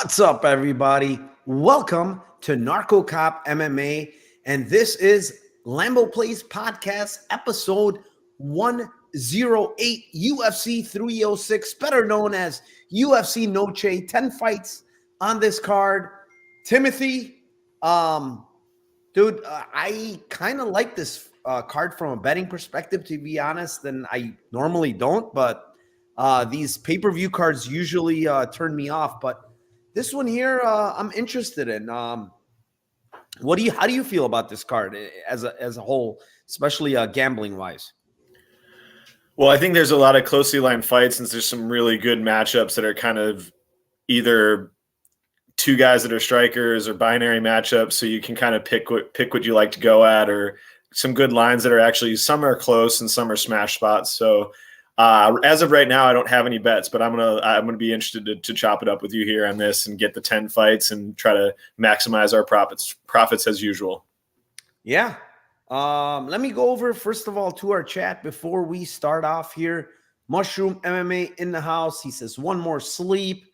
What's up, everybody? Welcome to Narco Cop MMA, and this is Lambo Plays podcast, episode 108, UFC 306, better known as UFC Noche. 10 fights on this card. Timothy, I kind of like this card from a betting perspective, to be honest, and I normally don't, but these pay-per-view cards usually turn me off, but this one here, I'm interested in. How do you feel about this card as a whole, especially gambling wise? Well, I think there's a lot of closely lined fights, since there's some really good matchups that are kind of either two guys that are strikers or binary matchups, so you can kind of pick what you like to go at, or some good lines that are actually, some are close and some are smash spots. So as of right now, I don't have any bets, but I'm gonna be interested to chop it up with you here on this and get the 10 fights and try to maximize our profits as usual. Yeah. Let me go over first of all to our chat before we start off here. Mushroom MMA in the house. He says one more sleep.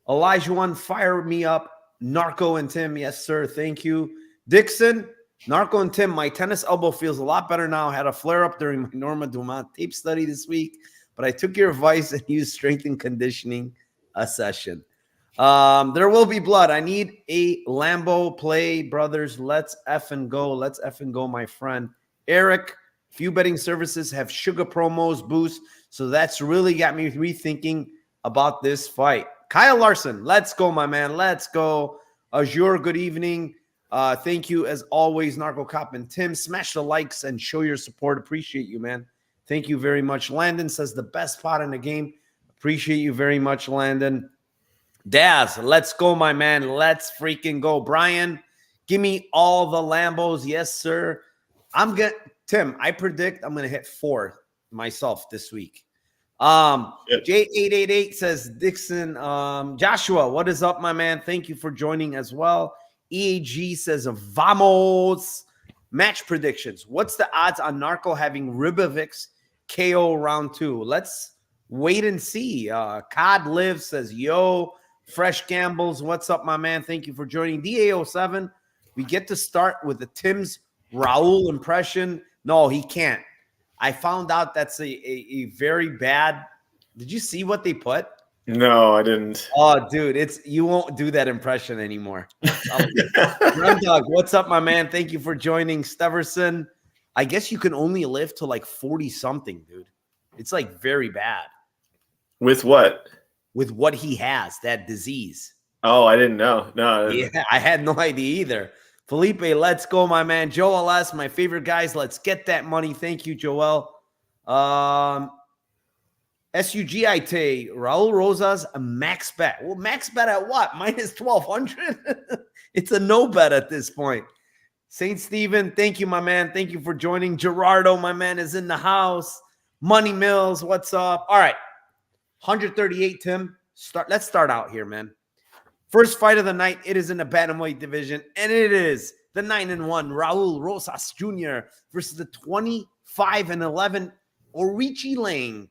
Elijah one, fire me up. Narco and Tim, yes sir, thank you. Dixon, Narco and Tim, my tennis elbow feels a lot better now. Had a flare-up during my Norma Dumont tape study this week, but I took your advice and used strength and conditioning a session. There will be blood. I need a Lambo play, brothers. Let's effing go. Let's effing go, my friend. Eric, few betting services have sugar promos boost, so that's really got me rethinking about this fight. Kyle Larson, let's go, my man. Let's go. Azure, good evening. Thank you, as always, Narco Cop and Tim. Smash the likes and show your support. Appreciate you, man. Thank you very much. Landon says the best pot in the game. Appreciate you very much, Landon. Daz, let's go, my man. Let's freaking go. Brian, give me all the Lambos. Yes, sir. Tim, I predict I'm going to hit 4 myself this week. J888 says Dixon. Joshua, what is up, my man? Thank you for joining as well. EAG says vamos. Match predictions. What's the odds on Narco having Ribovics KO round 2? Let's wait and see. Cod Live says, yo, fresh gambles. What's up, my man? Thank you for joining. DA07, we get to start with the Tim's Raul impression. No, he can't. I found out that's a very bad. Did you see what they put? No, I didn't. Oh, dude, you won't do that impression anymore. Dog, what's up, my man? Thank you for joining. Steverson, I guess you can only live to like 40 something, dude. It's like very bad. With what? With what he has, that disease. Oh, I didn't know. No, yeah, I had no idea either. Felipe, let's go, my man. Joel S., my favorite guys. Let's get that money. Thank you, Joel. SUGIT, Raul Rosas, a max bet. Well, max bet at what? Minus 1,200? It's a no bet at this point. St. Stephen, thank you, my man. Thank you for joining. Gerardo, my man, is in the house. Money Mills, what's up? All right, 138, Tim. Let's start out here, man. First fight of the night. It is in the bantamweight division, and it is the 9-1 Raul Rosas Jr. versus the 25-11 Orichi Lane.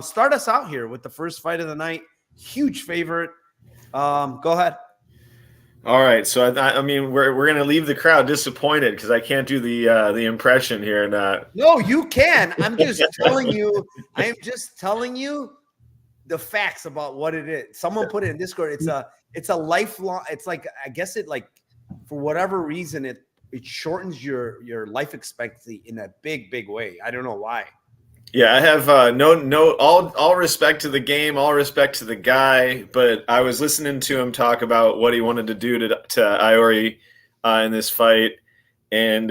Start us out here with the first fight of the night. Huge favorite. Go ahead. All right. So I mean, we're gonna leave the crowd disappointed because I can't do the impression here. No, you can. I'm just telling you. I am just telling you the facts about what it is. Someone put it in Discord. It's a lifelong. It's like, I guess it, like, for whatever reason, it shortens your life expectancy in a big way. I don't know why. Yeah, I have all respect to the game, all respect to the guy, but I was listening to him talk about what he wanted to do to Iori in this fight, and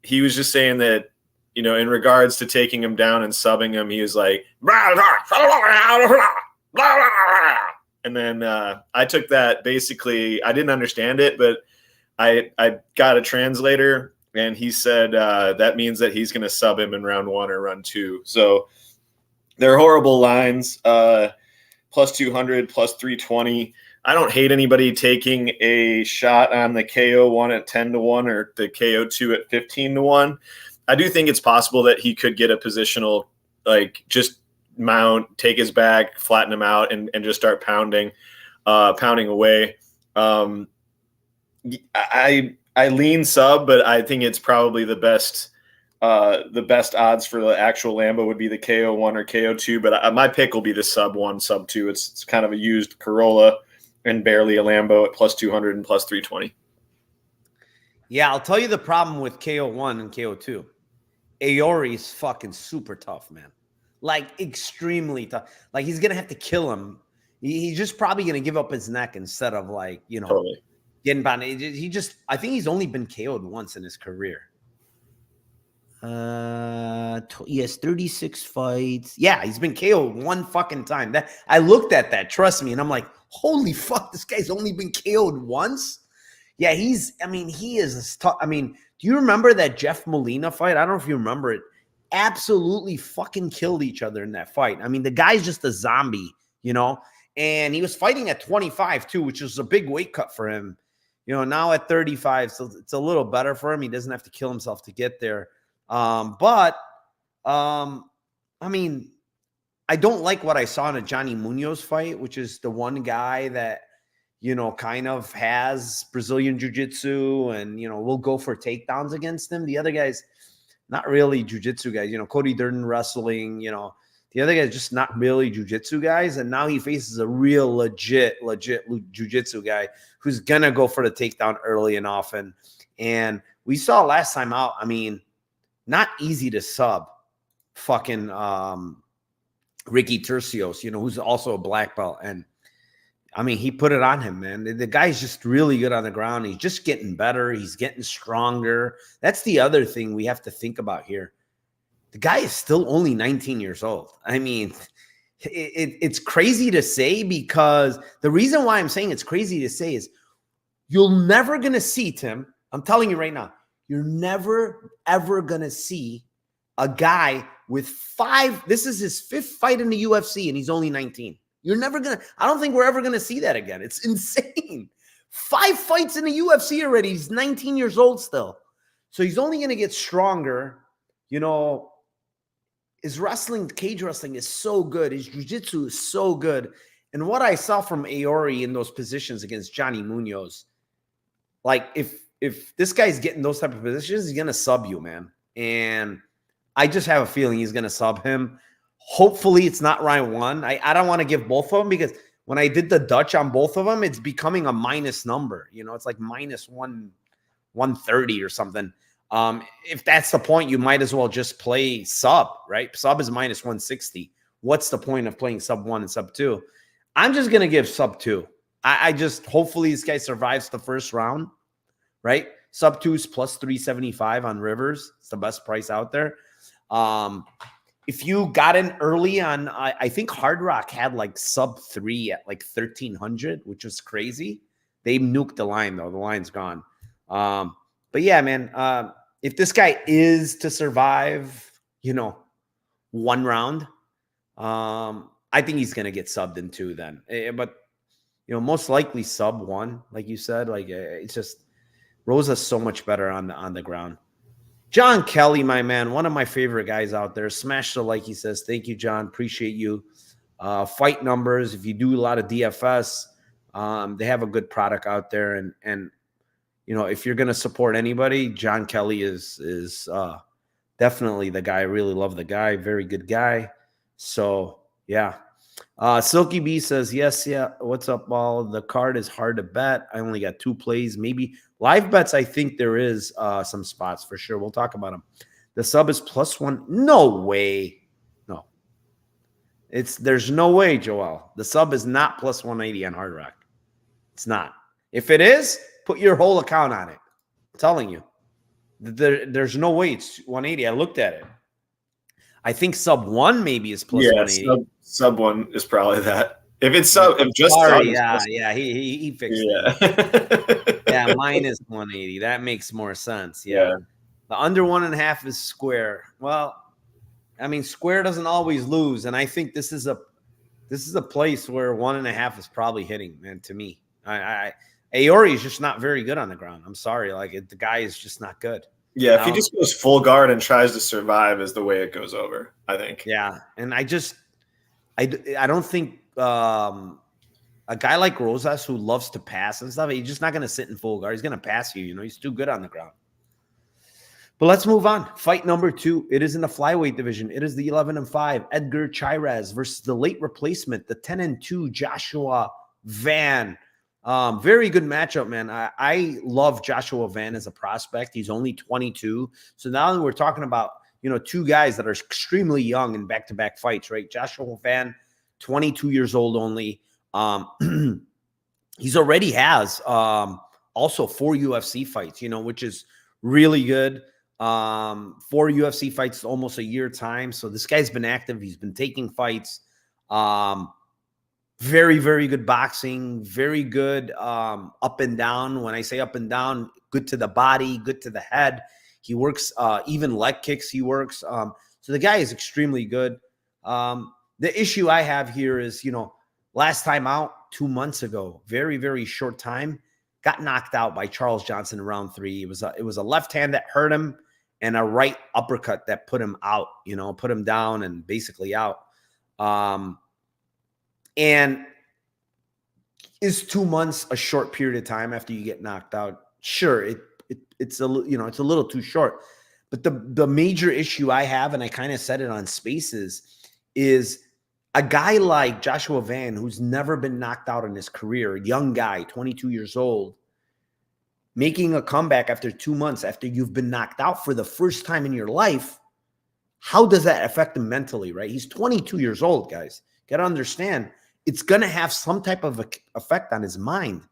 he was just saying that, you know, in regards to taking him down and subbing him, he was like, and then I took that, basically, I didn't understand it, but I got a translator. And he said that means that he's going to sub him in round 1 or round 2. So they're horrible lines. Plus 200, plus 320. I don't hate anybody taking a shot on the KO 1 at 10-1 or the KO 2 at 15-1. I do think it's possible that he could get a positional, like, just mount, take his back, flatten him out, and just start pounding. pounding away. I lean sub, but I think it's probably the best odds for the actual Lambo would be the KO1 or KO2, but my pick will be the sub 1, sub 2. It's kind of a used Corolla and barely a Lambo at plus 200 and plus 320. Yeah, I'll tell you the problem with KO1 and KO2. Aori's fucking super tough, man. Like, extremely tough. Like, he's going to have to kill him. He's just probably going to give up his neck instead of, like, you know, totally getting bound. I think he's only been KO'd once in his career. Yes, 36 fights. Yeah, he's been KO'd one fucking time. I looked at that, trust me, and I'm like, holy fuck, this guy's only been KO'd once? Yeah, he is tough. I mean, do you remember that Jeff Molina fight? I don't know if you remember it. Absolutely fucking killed each other in that fight. I mean, the guy's just a zombie, you know? And he was fighting at 25 too, which was a big weight cut for him. You know, now at 35, so it's a little better for him. He doesn't have to kill himself to get there. I mean, I don't like what I saw in a Johnny Munoz fight, which is the one guy that, you know, kind of has Brazilian jiu-jitsu and, you know, will go for takedowns against him. The other guy's not really jiu-jitsu guys, you know, Cody Durden wrestling, you know, the other guy's just not really jiu-jitsu guys. And now he faces a real legit jiu-jitsu guy who's going to go for the takedown early and often. And we saw last time out, I mean, not easy to sub fucking Ricky Tercios, you know, who's also a black belt. And I mean, he put it on him, man. The guy's just really good on the ground. He's just getting better. He's getting stronger. That's the other thing we have to think about here. The guy is still only 19 years old. I mean, it's crazy to say, because the reason why I'm saying it's crazy to say is you're never going to see, Tim, I'm telling you right now, you're never, ever going to see a guy with this is his 5th fight in the UFC, and he's only 19. You're never going to, I don't think we're ever going to see that again. It's insane. 5 fights in the UFC already. He's 19 years old still. So he's only going to get stronger. You know, his wrestling, cage wrestling is so good. His jiu-jitsu is so good. And what I saw from Aori in those positions against Johnny Munoz, like if this guy's getting those type of positions, he's going to sub you, man. And I just have a feeling he's going to sub him. Hopefully it's not round 1. I don't want to give both of them, because when I did the Dutch on both of them, it's becoming a minus number. You know, it's like minus 130 or something. If that's the point, you might as well just play sub, right? Sub is minus 160. What's the point of playing sub 1 and sub 2? I'm just going to give sub 2. I just, hopefully this guy survives the first round, right? Sub 2 is plus 375 on Rivers. It's the best price out there. If you got in early on, I think Hard Rock had like sub 3 at like 1,300, which was crazy. They nuked the line, though. The line's gone. But yeah, man, if this guy is to survive, you know, 1 round, I think he's going to get subbed in 2 then. But, you know, most likely sub 1, like you said. Like, it's just Rosa's so much better on the ground. John Kelly, my man, one of my favorite guys out there. Smash the like, he says. Thank you, John. Appreciate you. Fight numbers. If you do a lot of DFS, they have a good product out there. And you know, if you're going to support anybody, John Kelly is definitely the guy. I really love the guy. Very good guy. So, yeah. Silky B says, yes, yeah. What's up, Ball? The card is hard to bet. I only got 2 plays. Maybe live bets, I think there is some spots for sure. We'll talk about them. The sub is plus 1. No way. No. There's no way, Joel. The sub is not plus 180 on Hard Rock. It's not. If it is, put your whole account on it. I'm telling you. There's no way it's 180. I looked at it. I think sub 1 maybe is plus 180. Sub 1 is probably that. If it's sub, if just sorry, sub, yeah, he fixed it. Yeah, mine is 180. That makes more sense. Yeah. The under 1.5 is square. Well, I mean, square doesn't always lose, and I think this is a place where 1.5 is probably hitting, man. To me, Aori is just not very good on the ground. I'm sorry, like the guy is just not good. Yeah, if he just goes full guard and tries to survive, is the way it goes over, I think. Yeah, and I don't think A guy like Rosas who loves to pass and stuff, he's just not going to sit in full guard. He's going to pass you. He's too good on the ground. But let's move on. Fight number 2. It is in the flyweight division. It is the 11-5 Edgar Chairez versus the late replacement, the 10-2 Joshua Van. Very good matchup, man. I love Joshua Van as a prospect. He's only 22. So now we're talking about, two guys that are extremely young in back-to-back fights, right? Joshua Van, 22 years old only. He's already has also 4 UFC fights, which is really good. 4 UFC fights, almost a year time. So this guy's been active. He's been taking fights. Very, very good boxing. Very good up and down. When I say up and down, good to the body, good to the head. He works even leg kicks. He works. So the guy is extremely good. The issue I have here is, last time out 2 months ago, very, very short time, got knocked out by Charles Johnson in round 3. It was a left hand that hurt him and a right uppercut that put him out, put him down and basically out. And is 2 months a short period of time after you get knocked out? Sure, it's a little too short. But the major issue I have, and I kind of said it on Spaces, is a guy like Joshua Van, who's never been knocked out in his career, a young guy, 22 years old, making a comeback after 2 months after you've been knocked out for the first time in your life. How does that affect him mentally, right? He's 22 years old, guys. Got to understand, it's going to have some type of effect on his mind.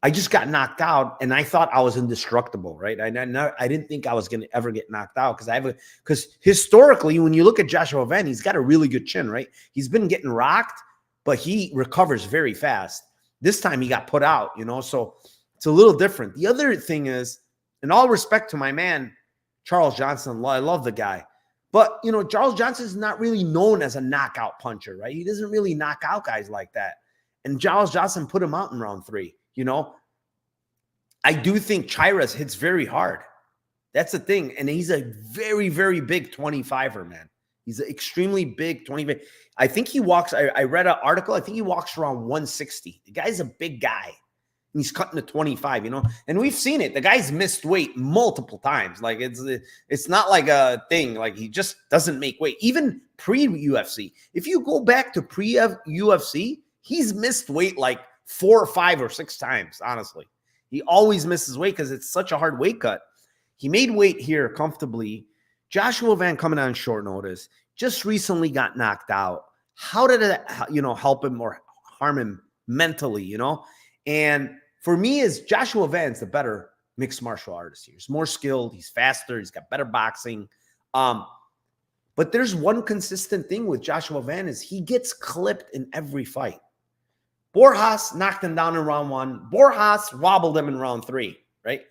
I just got knocked out, and I thought I was indestructible, right? I didn't think I was going to ever get knocked out because historically, when you look at Joshua Van, he's got a really good chin, right? He's been getting rocked, but he recovers very fast. This time he got put out, so it's a little different. The other thing is, in all respect to my man, Charles Johnson, I love the guy. But, Charles Johnson is not really known as a knockout puncher, right? He doesn't really knock out guys like that. And Charles Johnson put him out in round 3, I do think Chairez hits very hard. That's the thing. And he's a very, very big 25er, man. He's an extremely big 25. I think he walks, I read an article, I think he walks around 160. The guy's a big guy. And he's cutting to 25, and we've seen it. The guy's missed weight multiple times. Like it's not like a thing. Like he just doesn't make weight. Even pre-UFC. If you go back to pre-UFC, he's missed weight like 4 or 5 or 6 times, honestly. He always misses weight because it's such a hard weight cut. He made weight here comfortably. Joshua Van coming on short notice. Just recently got knocked out. How did it, help him or harm him mentally, And for me, is Joshua Van's the better mixed martial artist here. He's more skilled. He's faster. He's got better boxing. But there's one consistent thing with Joshua Van is he gets clipped in every fight. Borjas knocked him down in round 1. Borjas wobbled him in round 3, right?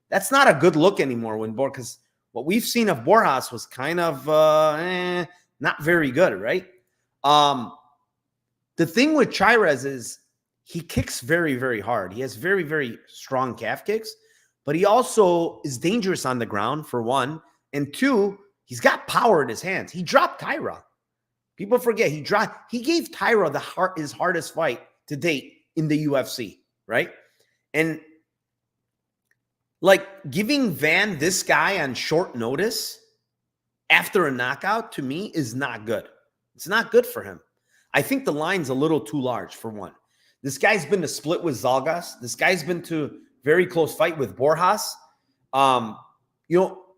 That's not a good look anymore because what we've seen of Borjas was kind of not very good, right? The thing with Chairez is he kicks very, very hard. He has very, very strong calf kicks, but he also is dangerous on the ground, for one. And 2, he's got power in his hands. He dropped Tyra. People forget he gave Tyra his hardest fight to date in the UFC, right? And like giving Van this guy on short notice after a knockout, to me, is not good. It's not good for him. I think the line's a little too large, for one. This guy's been to split with Zalgas. This guy's been to very close fight with Borjas.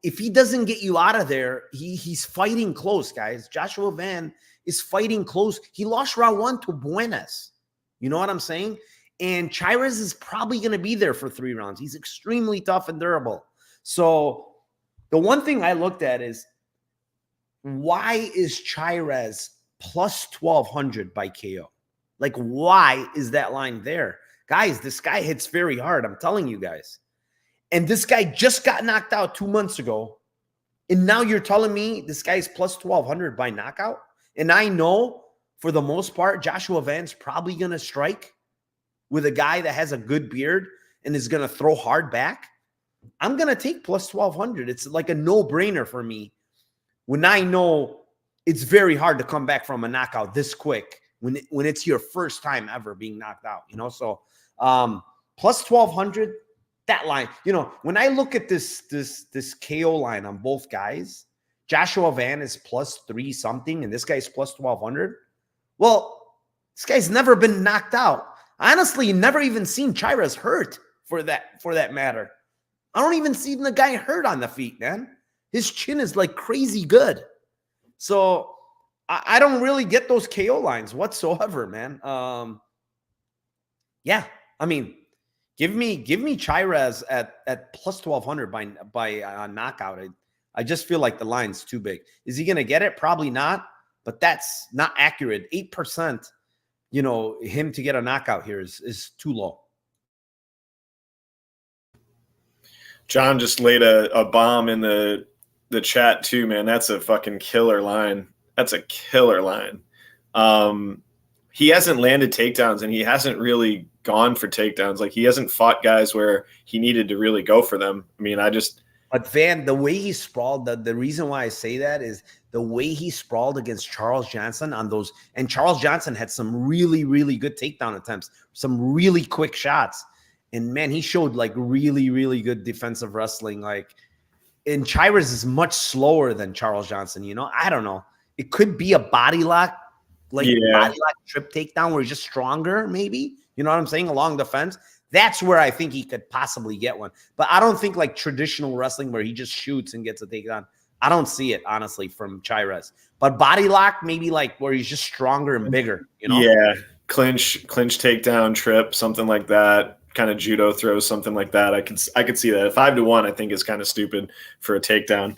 If he doesn't get you out of there, he's fighting close, guys. Joshua Van is fighting close. He lost round 1 to Buenas. You know what I'm saying? And Chairez is probably going to be there for 3 rounds. He's extremely tough and durable. So the one thing I looked at is, why is Chairez plus 1,200 by KO? Like, why is that line there? Guys, this guy hits very hard. I'm telling you guys. And this guy just got knocked out 2 months ago. And now you're telling me this guy's plus 1,200 by knockout? And I know, for the most part, Joshua Van's probably going to strike with a guy that has a good beard and is going to throw hard back. I'm going to take plus 1,200. It's like a no-brainer for me when I know it's very hard to come back from a knockout this quick. when it's your first time ever being knocked out, you know? So plus 1,200, that line, you know, when I look at this KO line on both guys, Joshua Van is plus 3 something, and this guy's plus 1,200. Well, this guy's never been knocked out. Honestly, never even seen Chairez hurt for that matter. I don't even see the guy hurt on the feet, man. His chin is like crazy good. So I don't really get those KO lines whatsoever, man. Yeah, I mean, give me Chairez at plus 1,200 by knockout. I just feel like the line's too big. Is he going to get it? Probably not, but that's not accurate. 8%, you know, him to get a knockout here is too low. John just laid a bomb in the chat too, man. That's a fucking killer line. That's a killer line. He hasn't landed takedowns, and he hasn't really gone for takedowns. Like, he hasn't fought guys where he needed to really go for them. I mean, But Van, the way he sprawled, the reason why I say that is the way he sprawled against Charles Johnson on those, and Charles Johnson had some really, really good takedown attempts, some really quick shots. And man, he showed like really, really good defensive wrestling. Like, and Chairez is much slower than Charles Johnson, you know? I don't know. It could be a body lock, body lock trip takedown where he's just stronger, maybe. You know what I'm saying? Along the fence. That's where I think he could possibly get one. But I don't think like traditional wrestling where he just shoots and gets a takedown. I don't see it, honestly, from Chairez. But body lock, maybe like where he's just stronger and bigger, you know? Yeah, clinch takedown, trip, something like that. Kind of judo throws, something like that. I could see that. 5-1, I think, is kind of stupid for a takedown.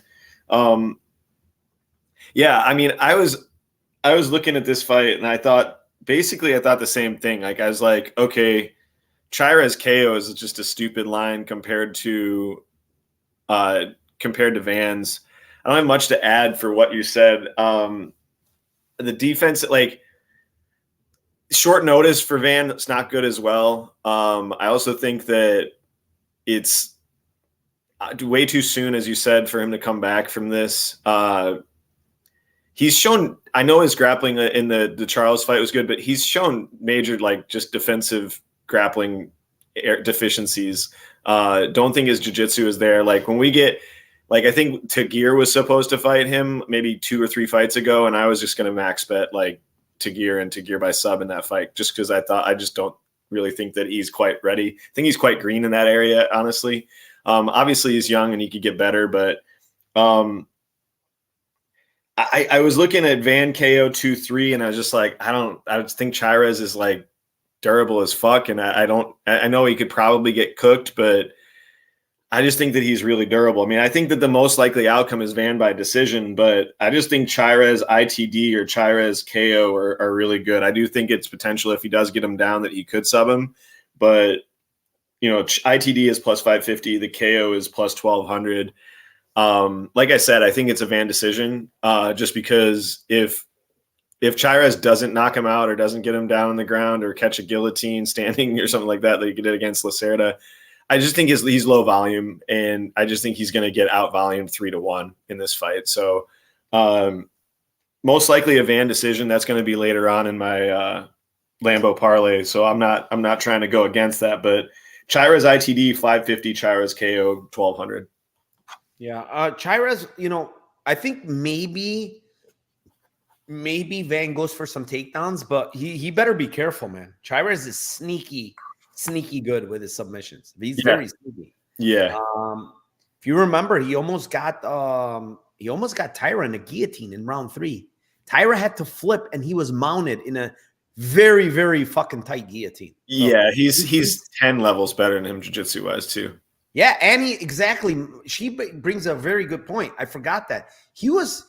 Yeah, I mean, I was looking at this fight, and I thought the same thing. Like, I was like, okay, Chairez KO is just a stupid line compared to Van's. I don't have much to add for what you said. The defense, like, short notice for Van, it's not good as well. I also think that it's way too soon, as you said, for him to come back from this. He's shown, I know his grappling in the Charles fight was good, but he's shown major, like, just defensive grappling deficiencies. Don't think his jiu-jitsu is there. Like, when we get, like, I think Tagir was supposed to fight him maybe 2 or 3 fights ago, and I was just going to max bet, like, Tagir by sub in that fight, just because I just don't really think that he's quite ready. I think he's quite green in that area, honestly. Obviously he's young and he could get better, but I was looking at Van KO 2-3, and I was just like, I just think Chairez is like durable as fuck, and I know he could probably get cooked, but I just think that he's really durable. I mean, I think that the most likely outcome is Van by decision, but I just think Chairez ITD or Chairez KO are really good. I do think it's potential, if he does get him down, that he could sub him, but you know, ITD is plus 550. The KO is plus 1,200. Like I said, I think it's a Van decision, just because if Chairez doesn't knock him out or doesn't get him down on the ground or catch a guillotine standing or something like that he did against Lacerda, I just think he's low volume, and I just think he's going to get out volume 3-1 in this fight. So most likely a Van decision. That's going to be later on in my Lambo parlay. So I'm not trying to go against that, but Chairez ITD 550, Chairez KO 1,200. Yeah, Chairez, you know, I think maybe Van goes for some takedowns, but he better be careful, man. Chairez is sneaky good with his submissions. He's very sneaky. Yeah. If you remember, he almost got Tyra in a guillotine in round 3. Tyra had to flip, and he was mounted in a very, very fucking tight guillotine. So yeah, he's 10 levels better than him jiu-jitsu wise too. Yeah, and she brings a very good point. I forgot that. He was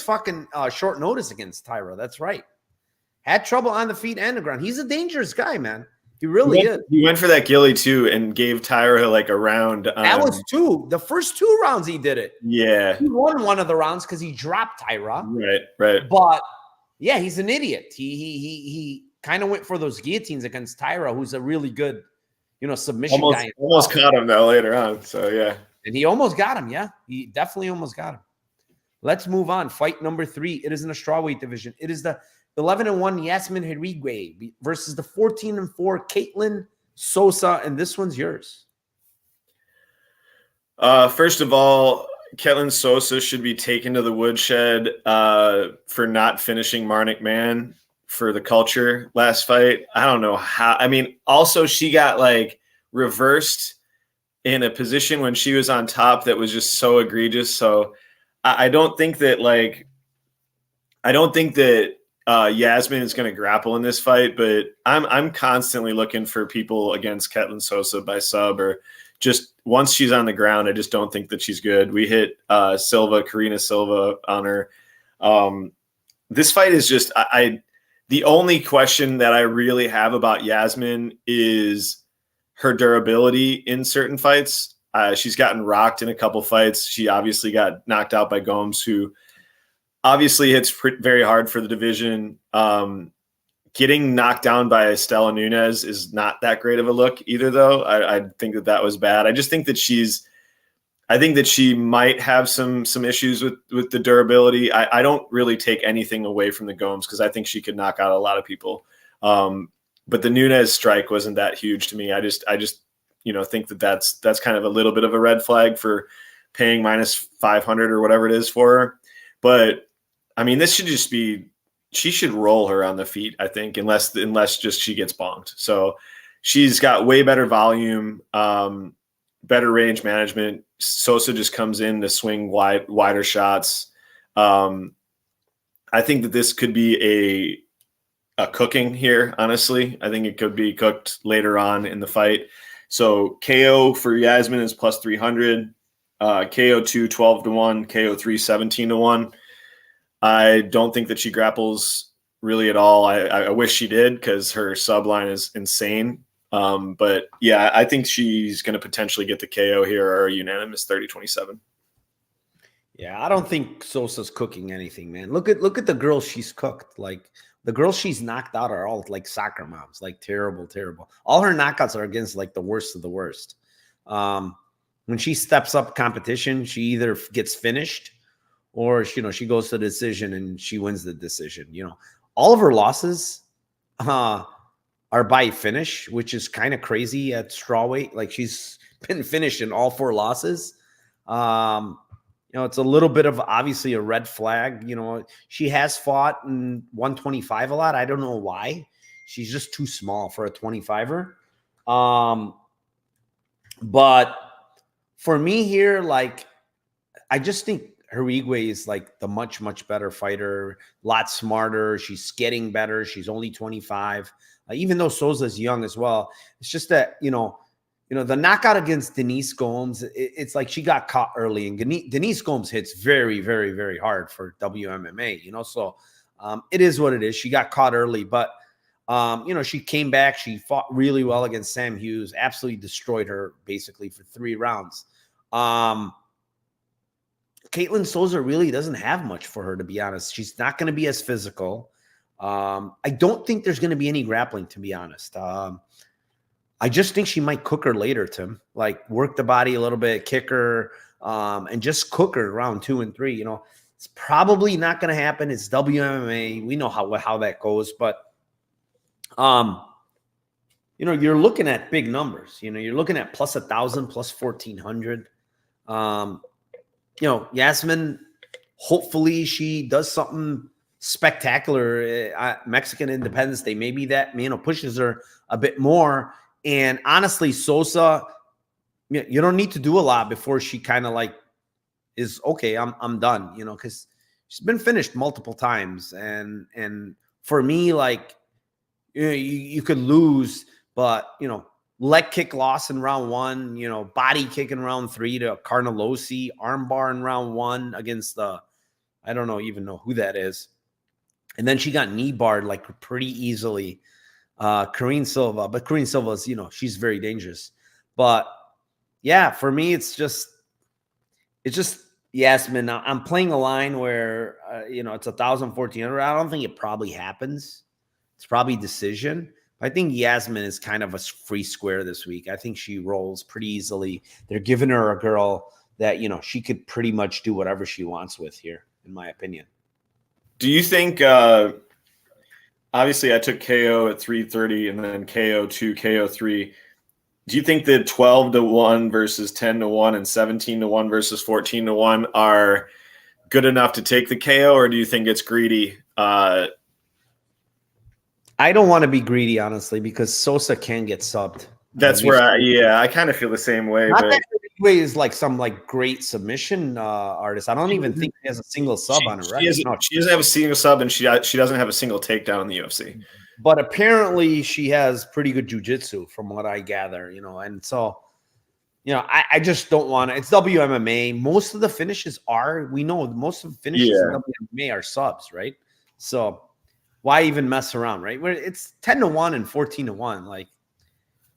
fucking short notice against Tyra. That's right. Had trouble on the feet and the ground. He's a dangerous guy, man. He really is. He went for that ghillie too and gave Tyra like a round. That was 2. The first 2 rounds he did it. Yeah. He won one of the rounds because he dropped Tyra. Right. But yeah, he's an idiot. He kind of went for those guillotines against Tyra, who's a really good, you know, submission guy. Almost caught him though later on. So yeah. And he almost got him. Yeah, he definitely almost got him. Let's move on. Fight number 3. It is in the strawweight division. It is the 11-1 Yasmin Herceg versus the 14-4 Caitlin Sosa, and this one's yours. First of all, Caitlin Sosa should be taken to the woodshed for not finishing Marnik Man for the culture last fight. I don't know how. I mean, also she got like reversed in a position when she was on top that was just so egregious. So I don't think that Yasmin is going to grapple in this fight, but I'm constantly looking for people against Caitlin Sosa by sub, or just once she's on the ground, I just don't think that she's good. We hit Karina Silva on her. This fight is just the only question that I really have about Yasmin is her durability in certain fights. She's gotten rocked in a couple fights. She obviously got knocked out by Gomes, who obviously hits very hard for the division. Getting knocked down by Estela Nunes is not that great of a look either, though. I think that was bad. I just think that she might have some issues with the durability. I don't really take anything away from the Gomes because I think she could knock out a lot of people. But the Nunes strike wasn't that huge to me. I just think that's kind of a little bit of a red flag for paying -500 or whatever it is for her. But I mean, this should just be, she should roll her on the feet, I think, unless just she gets bonked. So she's got way better volume, better range management. Sosa just comes in to swing wider shots. I think that this could be a cooking here, honestly. I think it could be cooked later on in the fight. So KO for Yasmin is +300, KO 2 12-1, KO 3 17-1. I don't think that she grapples really at all. I wish she did because her sub line is insane. But yeah, I think she's going to potentially get the KO here or a unanimous 30-27. Yeah, I don't think Sosa's cooking anything, man. Look at the girls she's cooked. Like the girls she's knocked out are all like soccer moms, like terrible. All her knockouts are against like the worst of the worst. When she steps up competition, she either gets finished or she goes to the decision and she wins the decision. All of her losses are by finish, which is kind of crazy at strawweight. Like she's been finished in all 4 losses. It's a little bit of obviously a red flag. She has fought in 125 a lot. I don't know why. She's just too small for a 25er. But for me here, like, I just think Herceg is like the much, much better fighter, a lot smarter. She's getting better. She's only 25. Even though Sosa's young as well. It's just that, the knockout against Denise Gomes, it's like she got caught early, and Denise Gomes hits very, very, very hard for WMMA, so it is what it is. She got caught early, but, she came back. She fought really well against Sam Hughes, absolutely destroyed her basically for 3 rounds. Caitlin Sosa really doesn't have much for her, to be honest. She's not going to be as physical. I don't think there's going to be any grappling, to be honest. I just think she might cook her later, Tim. Like work the body a little bit, kick her, and just cook her round 2 and 3. It's probably not going to happen. It's WMMA. We know how that goes, but you're looking at big numbers. You're looking at +1,000, +1,400. Yasmin, hopefully she does something spectacular at Mexican Independence Day. Maybe that, pushes her a bit more. And honestly, Sosa, you don't need to do a lot before she kind of like is okay. I'm done, because she's been finished multiple times. And for me, like, you could lose, but, leg kick loss in round 1, body kick in round 3 to Carnelosi, armbar in round 1 against I don't even know who that is. And then she got knee barred like pretty easily. Karine Silva, but Karine Silva is, she's very dangerous. But yeah, for me, it's just Yasmin. I'm playing a line where, it's 1,000, 1,400. I don't think it probably happens. It's probably decision. I think Yasmin is kind of a free square this week. I think she rolls pretty easily. They're giving her a girl that, she could pretty much do whatever she wants with here, in my opinion. Do you think obviously I took KO at 330 and then KO 2, KO 3. Do you think that 12-1 versus 10-1 and 17-1 versus 14-1 are good enough to take the KO, or do you think it's greedy? I don't want to be greedy, honestly, because Sosa can get subbed. That's where I kind of feel the same way. Not but that Way is like some like great submission artist. I don't even think he has a single sub on it, right? She doesn't have a single sub, and she doesn't have a single takedown in the UFC. But apparently she has pretty good jiu-jitsu from what I gather, and so, I just don't want to. It's WMMA. Most of the finishes we know most of the finishes in WMMA are subs, right? So why even mess around, right? Where it's 10-1 and 14-1, like,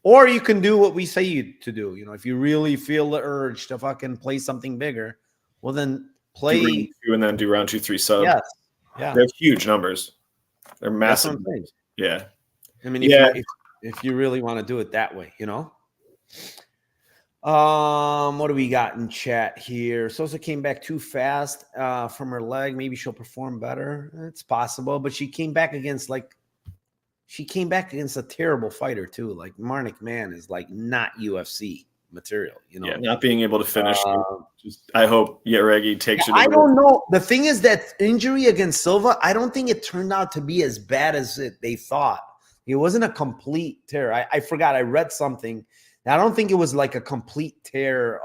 or you can do what we say to do. If you really feel the urge to fucking play something bigger, well, then play and then do round 2, 3 sub. Yes. Yeah. They're huge numbers. They're massive. Yeah. I mean, if you really want to do it that way, What do we got in chat here? Sosa came back too fast from her leg. Maybe she'll perform better. It's possible, but she came back against a terrible fighter too. Like Marnik Man is like not UFC material, Yeah, not being able to finish. I hope Chairez takes it. I don't know. The thing is that injury against Silva, I don't think it turned out to be as bad as they thought. It wasn't a complete tear. I forgot. I read something. I don't think it was like a complete tear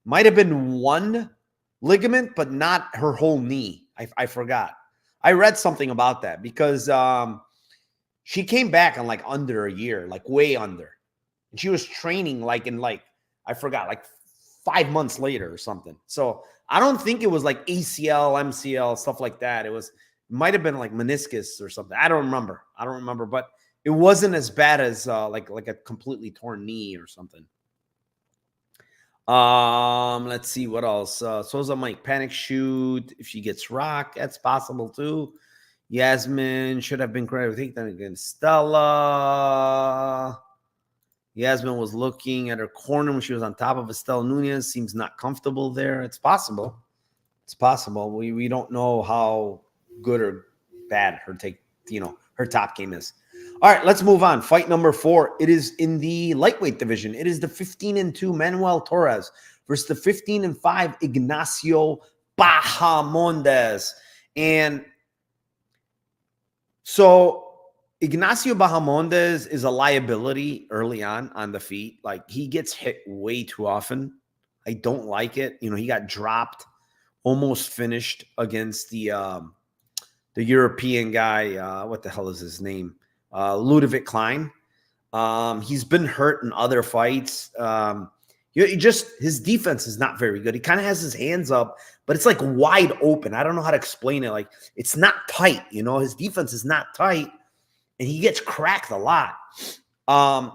might have been one ligament, but not her whole knee. I forgot. I read something about that because she came back in like under a year, like way under. And she was training I forgot, like 5 months later or something. So I don't think it was like ACL, MCL, stuff like that. It might have been like meniscus or something. I don't remember, but it wasn't as bad as like a completely torn knee or something. Let's see what else. Sosa might panic shoot if she gets rocked. That's possible too. Yasmin should have been credited with takedown against Stella. Yasmin was looking at her corner when she was on top of Estelle Nunez. Seems not comfortable there. It's possible. It's possible. We don't know how good or bad her top game is. All right, let's move on. Fight number 4. It is in the lightweight division. It is the 15-2 Manuel Torres versus the 15-5 Ignacio Bahamondes. And so Ignacio Bahamondes is a liability early on the feet. Like, he gets hit way too often. I don't like it. He got dropped, almost finished against the European guy. What the hell is his name? Ludovic Klein. He's been hurt in other fights. His defense is not very good. He kind of has his hands up, but it's like wide open. I don't know how to explain it. Like, it's not tight. His defense is not tight. And he gets cracked a lot.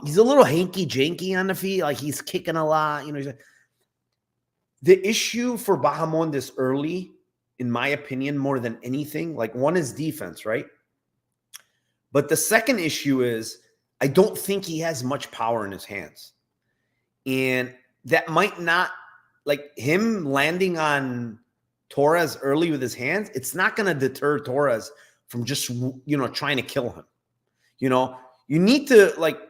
He's a little hanky-janky on the feet. Like, he's kicking a lot. The issue for Bahamondes early, in my opinion, more than anything, like, one is defense, right? But the second issue is I don't think he has much power in his hands. And that might not, like, him landing on Torres early with his hands, it's not going to deter Torres from just, trying to kill him. You need to, like,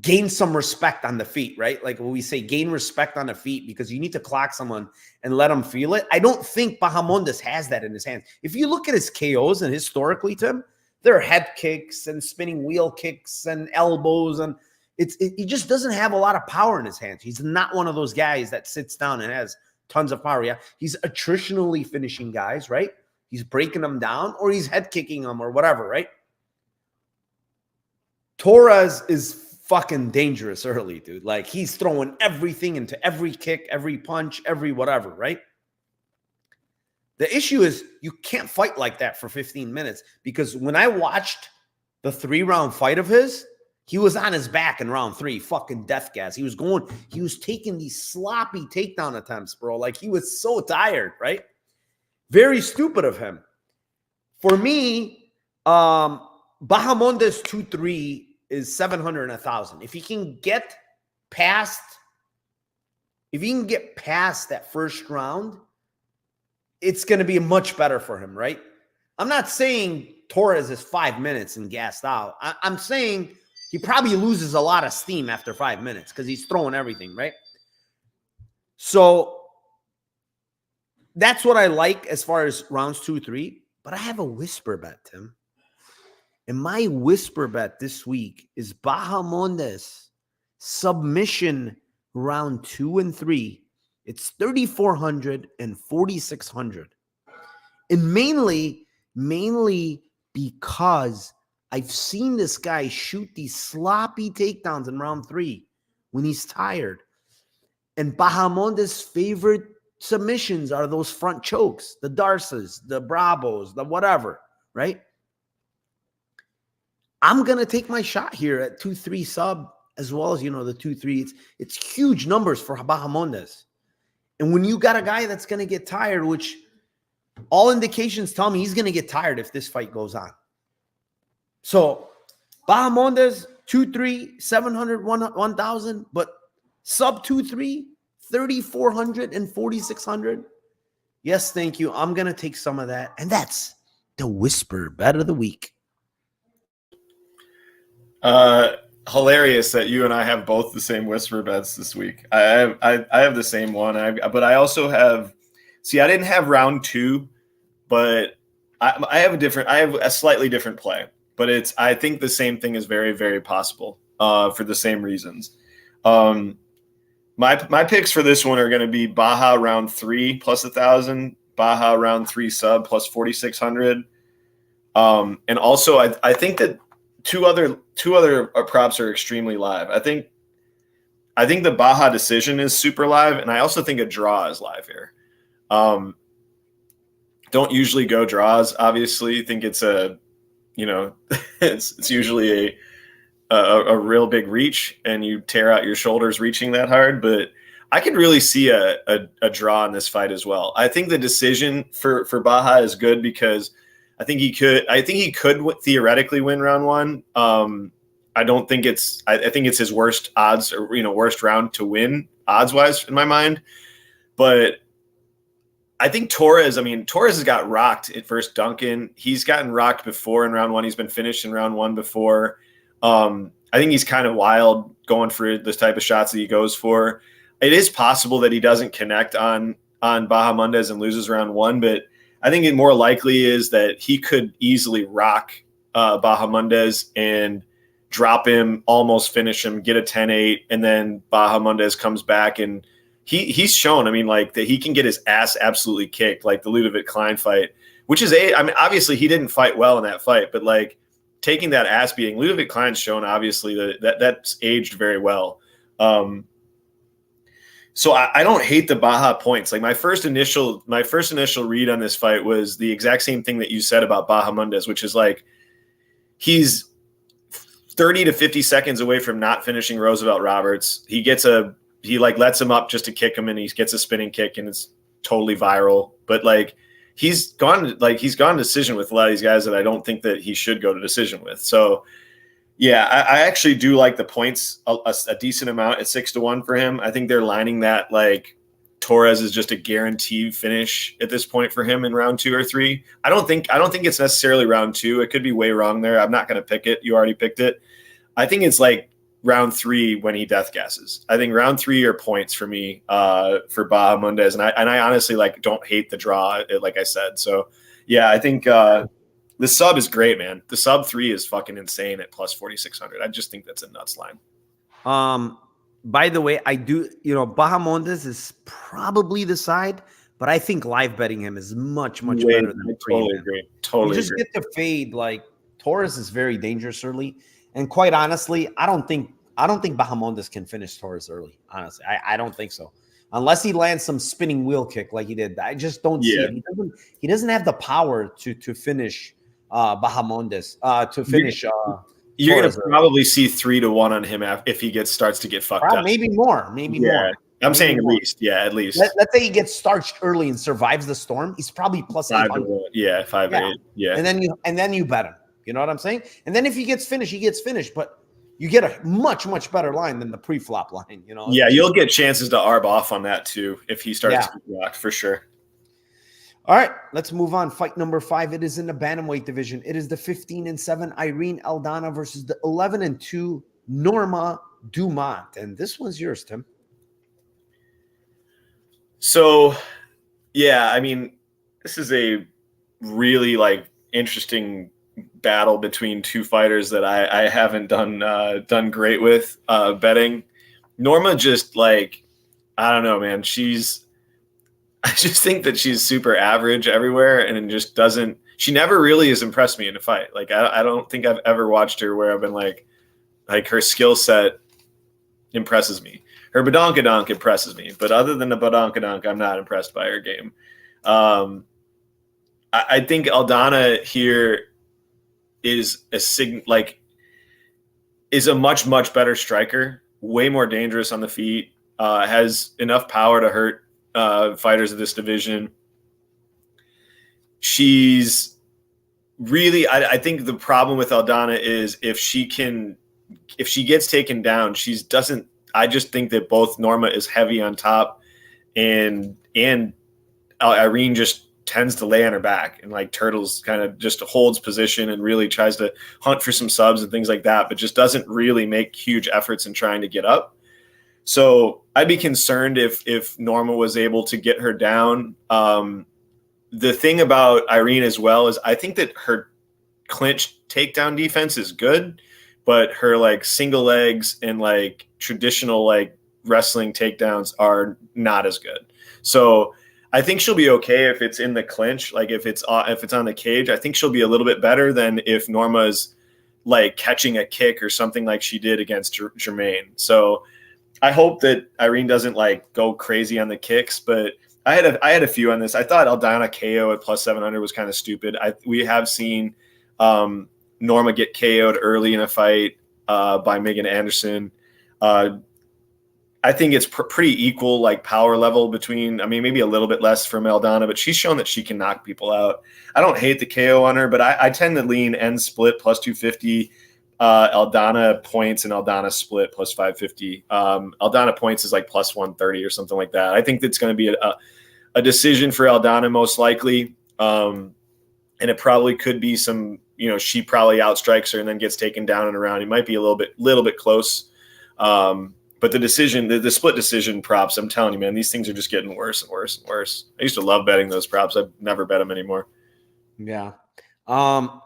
gain some respect on the feet, right? Like when we say gain respect on the feet, because you need to clock someone and let them feel it. I don't think Bahamondes has that in his hands. If you look at his KOs and historically, Tim, there are head kicks and spinning wheel kicks and elbows, and he just doesn't have a lot of power in his hands. He's not one of those guys that sits down and has tons of power. Yeah, he's attritionally finishing guys, right? He's breaking them down, or he's head kicking them or whatever, right? Torres is fucking dangerous early, dude. Like, he's throwing everything into every kick, every punch, every whatever, right? The issue is you can't fight like that for 15 minutes, because when I watched the 3-round fight of his, he was on his back in round 3, fucking death gas. He was taking these sloppy takedown attempts, bro. Like, he was so tired, right? Very stupid of him. For me, Bahamondes 2-3 is 700 and 1,000. If he can get past that first round, it's going to be much better for him, right? I'm not saying Torres is 5 minutes and gassed out. I'm saying he probably loses a lot of steam after 5 minutes because he's throwing everything, right? So that's what I like as far as rounds 2, 3. But I have a whisper bet, Tim. And my whisper bet this week is Bahamondes submission round 2 and 3. It's 3,400 and 4,600. And mainly because I've seen this guy shoot these sloppy takedowns in round 3 when he's tired. And Bahamondes' favorite submissions are those front chokes, the Darces, the Bravos, the whatever, right? I'm going to take my shot here at 2-3 sub as well as, the 2-3. It's huge numbers for Bahamondes. And when you got a guy that's going to get tired, which all indications tell me he's going to get tired if this fight goes on. So Bahamondes, 2-3, 700, 1,000, but sub 2-3, 3,400 and 4,600. Yes, thank you. I'm going to take some of that. And that's the whisper bet of the week. Hilarious that you and I have both the same whisper bets this week. I have the same one. But I also have, I didn't have round 2, but I have a slightly different play, but I think the same thing is very, very possible for the same reasons. My picks for this one are going to be Baja round 3 plus 1,000, Baja round 3 sub plus 4,600. And also I think that two other props are extremely live. I think the Baja decision is super live, and I also think a draw is live here. Don't usually go draws, obviously. I think it's it's usually a real big reach, and you tear out your shoulders reaching that hard. But I could really see a draw in this fight as well. I think the decision for Baja is good because I think he could theoretically win round 1. I think it's his worst odds or worst round to win odds wise in my mind. But I think Torres has got rocked at first Duncan. He's gotten rocked before in round 1. He's been finished in round 1 before. I think he's kind of wild going for this type of shots that he goes for. It is possible that he doesn't connect on Bahamondes and loses round 1, but I think it more likely is that he could easily rock Bahamondes and drop him, almost finish him, get a 10-8, and then Bahamondes comes back and he's shown, that he can get his ass absolutely kicked, like the Ludovic Klein fight, which is obviously he didn't fight well in that fight, but taking that ass beating, Ludovic Klein's shown obviously that's aged very well. So I don't hate the Baja points. My first initial read on this fight was the exact same thing that you said about Bahamondes, which is he's 30 to 50 seconds away from not finishing Roosevelt Roberts. He lets him up just to kick him, and he gets a spinning kick, and it's totally viral. But he's gone decision with a lot of these guys that I don't think that he should go to decision with. So yeah, I actually do like the points a decent amount at 6-1 for him. I think they're lining that Torres is just a guaranteed finish at this point for him in round 2 or 3. I don't think it's necessarily round 2. It could be way wrong there. I'm not going to pick it. You already picked it. I think it's round 3 when he death gasses. I think round 3 are points for me for Bahamondes, and I honestly don't hate the draw, like I said. So yeah, I think the sub is great, man. The sub 3 is fucking insane at plus 4,600. I just think that's a nuts line. By the way, I do, Bahamondes is probably the side, but I think live betting him is much better than I totally agree. Totally you just agree. get to fade. Torres is very dangerous early, and quite honestly, I don't think Bahamondes can finish Torres early. Honestly, I don't think so, unless he lands some spinning wheel kick like he did. I just don't see it. He doesn't have the power to finish Bahamondes to finish. You're going to probably see 3-1 on him if he starts to get fucked up. Maybe more. More. I'm saying at least. Yeah, at least. Let's say he gets starched early and survives the storm. He's probably plus 800. 5-8. Yeah. And then you bet him. You know what I'm saying? And then if he gets finished, he gets finished. But you get a much better line than the pre-flop line. Yeah, you'll get chances to arb off on that too if he starts to rock for sure. All right, let's move on. Fight number 5. It is in the bantamweight division. It is the 15-7 Irene Aldana versus the 11-2 Norma Dumont. And this one's yours, Tim. So, yeah, I mean, this is a really like interesting battle between two fighters that I haven't done great with betting. Norma just like, I don't know, man. I just think that she's super average everywhere and just doesn't, she never really has impressed me in a fight. Like, I don't think I've ever watched her where I've been like her skill set impresses me. Her badonkadonk impresses me, but other than the badonkadonk, I'm not impressed by her game. I think Aldana here is a much better striker, way more dangerous on the feet, has enough power to hurt fighters of this division. She's really, I think the problem with Aldana is if she gets taken down, I just think that both Norma is heavy on top and Irene just tends to lay on her back and like Turtles kind of just holds position and really tries to hunt for some subs and things like that, but just doesn't really make huge efforts in trying to get up. So I'd be concerned if Norma was able to get her down. The thing about Irene as well is I think that her clinch takedown defense is good, but her like single legs and like traditional like wrestling takedowns are not as good. So I think she'll be okay if it's in the clinch. Like if it's on the cage, I think she'll be a little bit better than if Norma's like catching a kick or something like she did against Jermaine. So I hope that Irene doesn't like go crazy on the kicks, but I had a few on this. I thought Aldana KO at plus 700 was kind of stupid. We have seen Norma get KO'd early in a fight by Megan Anderson. I think it's pretty equal, like power level between, I mean, maybe a little bit less from Aldana, but she's shown that she can knock people out. I don't hate the KO on her, but I tend to lean end split plus 250, Aldana points and Aldana split plus 550. Aldana points is like plus 130 or something like that. I think that's going to be a decision for Aldana most likely. And it probably could be some, she probably outstrikes her and then gets taken down and around. It might be a little bit close. But the decision, the split decision props, I'm telling you, man, these things are just getting worse and worse and worse. I used to love betting those props. I've never bet them anymore. Yeah. I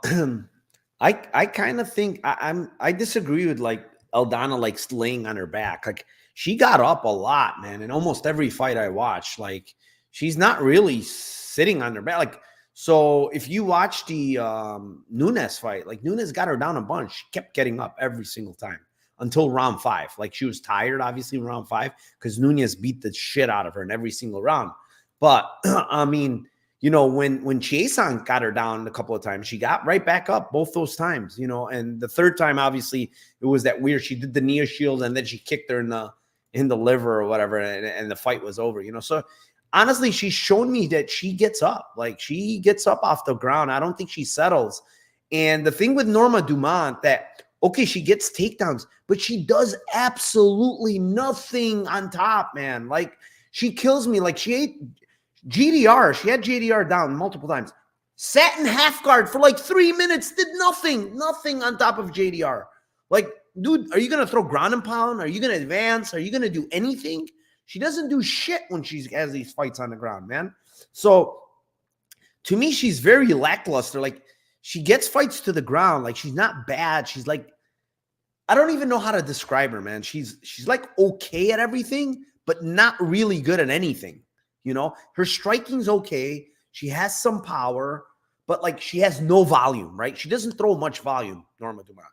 kind of think I disagree with like Aldana like laying on her back. Like she got up a lot, man. In almost every fight I watched, like she's not really sitting on her back. Like, so if you watch the Nunes fight, like Nunes got her down a bunch. She kept getting up every single time until round 5. Like she was tired, obviously, in round 5 because Nunes beat the shit out of her in every single round. But I mean, when Chiasson got her down a couple of times, she got right back up both those times, and the third time, obviously, it was that weird. She did the Nia shield and then she kicked her in the liver or whatever, and the fight was over, So honestly, she's shown me that she gets up. Like she gets up off the ground. I don't think she settles. And the thing with Norma Dumont that, okay, she gets takedowns, but she does absolutely nothing on top, man. Like she kills me. Like she ate GDR. She had GDR down multiple times. Sat in half guard for like 3 minutes. Did nothing on top of JDR. Like, dude, are you going to throw ground and pound? Are you going to advance? Are you going to do anything? She doesn't do shit when she has these fights on the ground, man. So to me, she's very lackluster. Like she gets fights to the ground. Like she's not bad. She's like, I don't even know how to describe her, man. She's like okay at everything, but not really good at anything. Her striking's okay. She has some power, but like she has no volume, right? She doesn't throw much volume, Norma Dumont.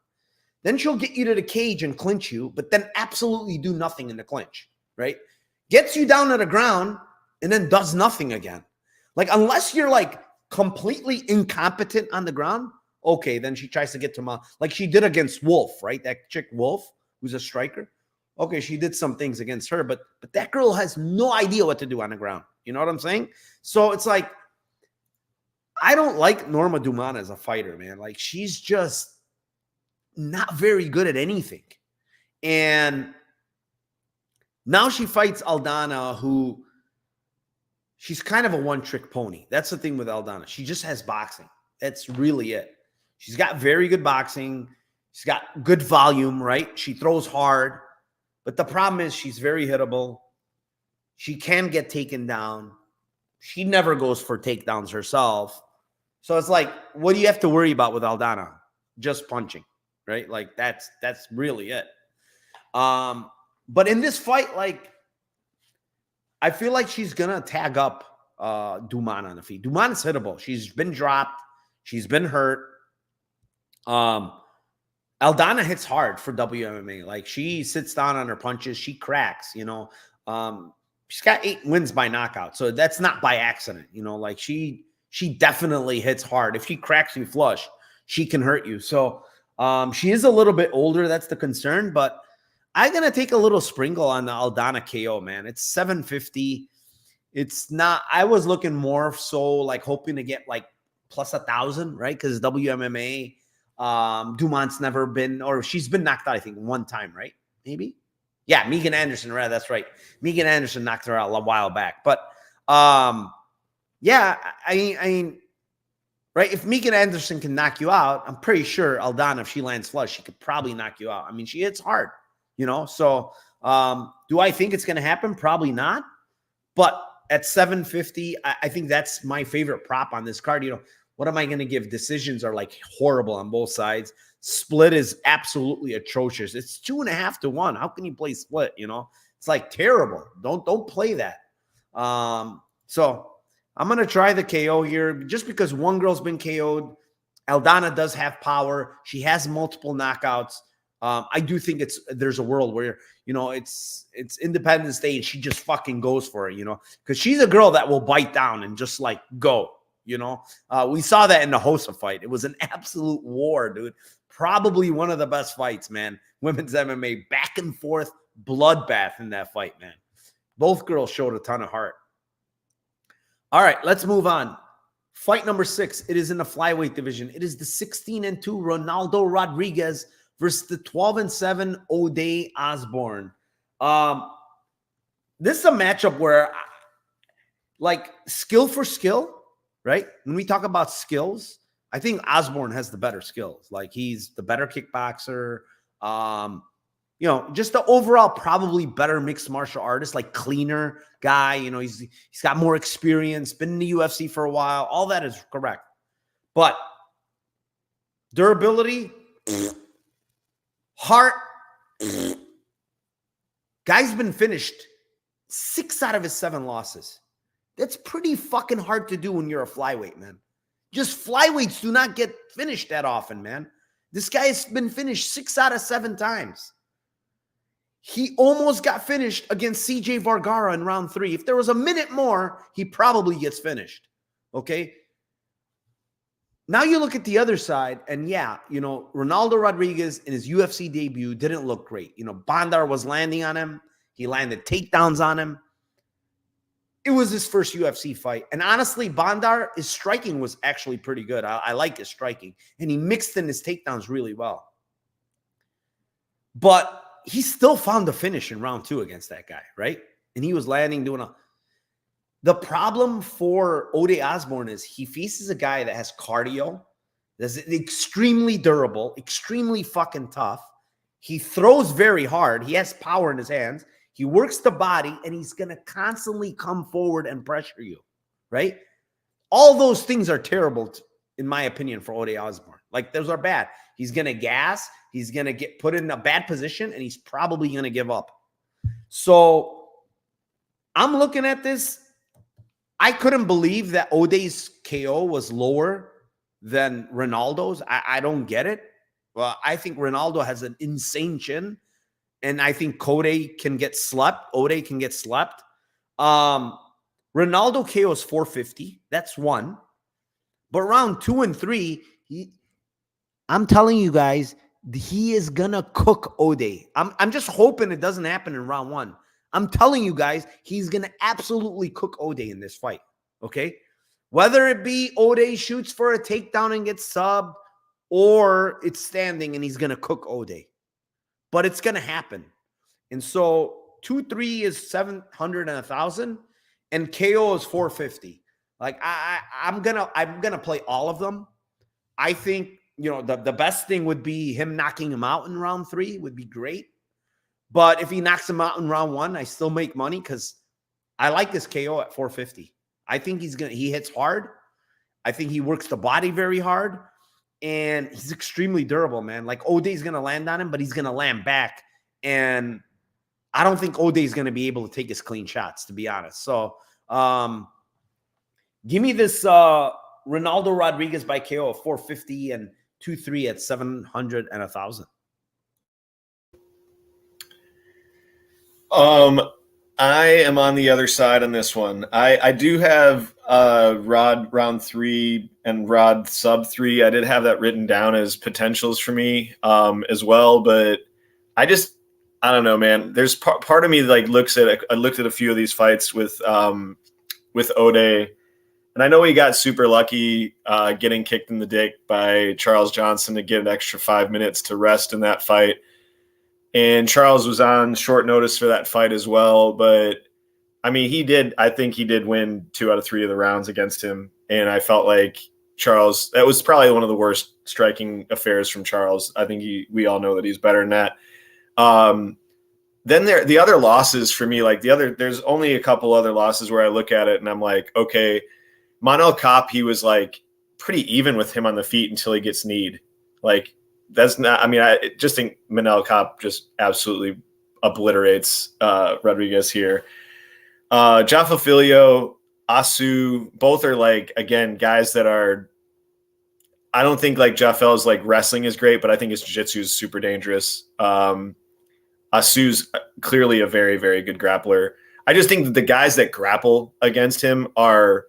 Then she'll get you to the cage and clinch you, but then absolutely do nothing in the clinch, right? Gets you down to the ground and then does nothing again. Like unless you're like completely incompetent on the ground, okay, then she tries to get to like she did against Wolf, right? That chick Wolf, who's a striker. Okay, she did some things against her, but that girl has no idea what to do on the ground. You know what I'm saying? So it's like, I don't like Norma Dumont as a fighter, man. Like she's just not very good at anything. And now she fights Aldana, who she's kind of a one-trick pony. That's the thing with Aldana. She just has boxing. That's really it. She's got very good boxing. She's got good volume, right? She throws hard. But the problem is she's very hittable. She can get taken down. She never goes for takedowns herself. So it's like, what do you have to worry about with Aldana? Just punching, right? Like that's really it. But in this fight, like, I feel like she's gonna tag up Dumont on the feet. Dumont is hittable. She's been dropped. She's been hurt. Aldana hits hard for WMMA. Like, she sits down on her punches. She cracks, you know. She's got 8 wins by knockout. So that's not by accident, you know. Like, she definitely hits hard. If she cracks you flush, she can hurt you. So she is a little bit older. That's the concern. But I'm going to take a little sprinkle on the Aldana KO, man. It's 750. It's not, I was looking more so like hoping to get like plus 1,000, right? Because WMMA, Dumont's never been, or she's been knocked out, I think, one time, right? Maybe? Yeah, Megan Anderson, right? That's right. Megan Anderson knocked her out a while back. But yeah, I mean, right? If Megan Anderson can knock you out, I'm pretty sure Aldana, if she lands flush, she could probably knock you out. I mean, she hits hard, you know? So do I think it's going to happen? Probably not. But at 750, I think that's my favorite prop on this card. You know, what am I going to give? Decisions are like horrible on both sides. Split is absolutely atrocious. It's 2.5 to 1. How can you play split? You know, it's like terrible. Don't play that. So I'm going to try the KO here just because one girl's been KO'd. Aldana does have power. She has multiple knockouts. I do think there's a world where, you know, it's Independence Day and she just fucking goes for it, you know, because she's a girl that will bite down and just like go, you know. We saw that in the Hosa fight. It was an absolute war, dude. Probably one of the best fights, man. Women's MMA, back and forth, bloodbath in that fight, man. Both girls showed a ton of heart. All right, let's move on. Fight number 6. It is in the flyweight division. It is the 16-2 Ronaldo Rodriguez versus the 12-7 O'Day Osborne. This is a matchup where, like, skill for skill, right? When we talk about skills, I think Osborne has the better skills. Like, he's the better kickboxer. You know, just the overall probably better mixed martial artist, like cleaner guy. You know, he's got more experience, been in the UFC for a while. All that is correct. But durability, heart, guy's been finished 6 out of his 7 losses. That's pretty fucking hard to do when you're a flyweight, man. Just flyweights do not get finished that often, man. This guy has been finished 6 out of 7 times. He almost got finished against CJ Vergara in round 3. If there was a minute more, he probably gets finished. Okay? Now you look at the other side, and yeah, you know, Ronaldo Rodriguez in his UFC debut didn't look great. You know, Bandar was landing on him. He landed takedowns on him. It was his first UFC fight. And honestly, Bandar, his striking was actually pretty good. I like his striking. And he mixed in his takedowns really well. But he still found the finish in round 2 against that guy, right? And he was landing, doing a... The problem for O'Day Osborne is he faces a guy that has cardio, that's extremely durable, extremely fucking tough. He throws very hard. He has power in his hands. He works the body, and he's going to constantly come forward and pressure you, right? All those things are terrible, in my opinion, for O'Day Osborne. Like, those are bad. He's going to gas. He's going to get put in a bad position, and he's probably going to give up. So I'm looking at this. I couldn't believe that O'Day's KO was lower than Ronaldo's. I don't get it. Well, I think Ronaldo has an insane chin. And I think O'Day can get slept. O'Day can get slept. Ronaldo KO is 450. That's 1. But round 2 and 3, I'm telling you guys, he is going to cook O'Day. I'm just hoping it doesn't happen in round 1. I'm telling you guys, he's going to absolutely cook O'Day in this fight. Okay? Whether it be O'Day shoots for a takedown and gets subbed, or it's standing and he's going to cook O'Day. But it's going to happen. And so 2-3 is 700 and 1,000. and KO is 450. Like I'm gonna play all of them. I think, you know, the best thing would be him knocking him out in round 3 would be great. But if he knocks him out in round 1, I still make money because I like this KO at 450. I think he hits hard. I think he works the body very hard. And he's extremely durable, man. Like O'Day's gonna land on him, but he's gonna land back. And I don't think O'Day's gonna be able to take his clean shots, to be honest. So give me this Ronaldo Rodriguez by KO of 450 and 2-3 at 700 and 1,000. I am on the other side on this one. I do have Rod round 3 and Rod sub 3. I did have that written down as potentials for me as well, but I don't know, man. There's part of me that like I looked at a few of these fights with O'Day, and I know he got super lucky getting kicked in the dick by Charles Johnson to get an extra 5 minutes to rest in that fight. And Charles was on short notice for that fight as well. But I mean, I think he did win 2 out of 3 of the rounds against him. And I felt like Charles, that was probably one of the worst striking affairs from Charles. I think we all know that he's better than that. Then the other losses for me, like there's only a couple other losses where I look at it and I'm like, okay, Manel Kape, he was like pretty even with him on the feet until he gets kneed. Like, that's not, I mean, I just think Manel Kape just absolutely obliterates Rodriguez here. Jaffa Filio, Asu, both are like, again, guys that are, I don't think like Jaffel's like wrestling is great, but I think his jiu-jitsu is super dangerous. Asu's clearly a very, very good grappler. I just think that the guys that grapple against him are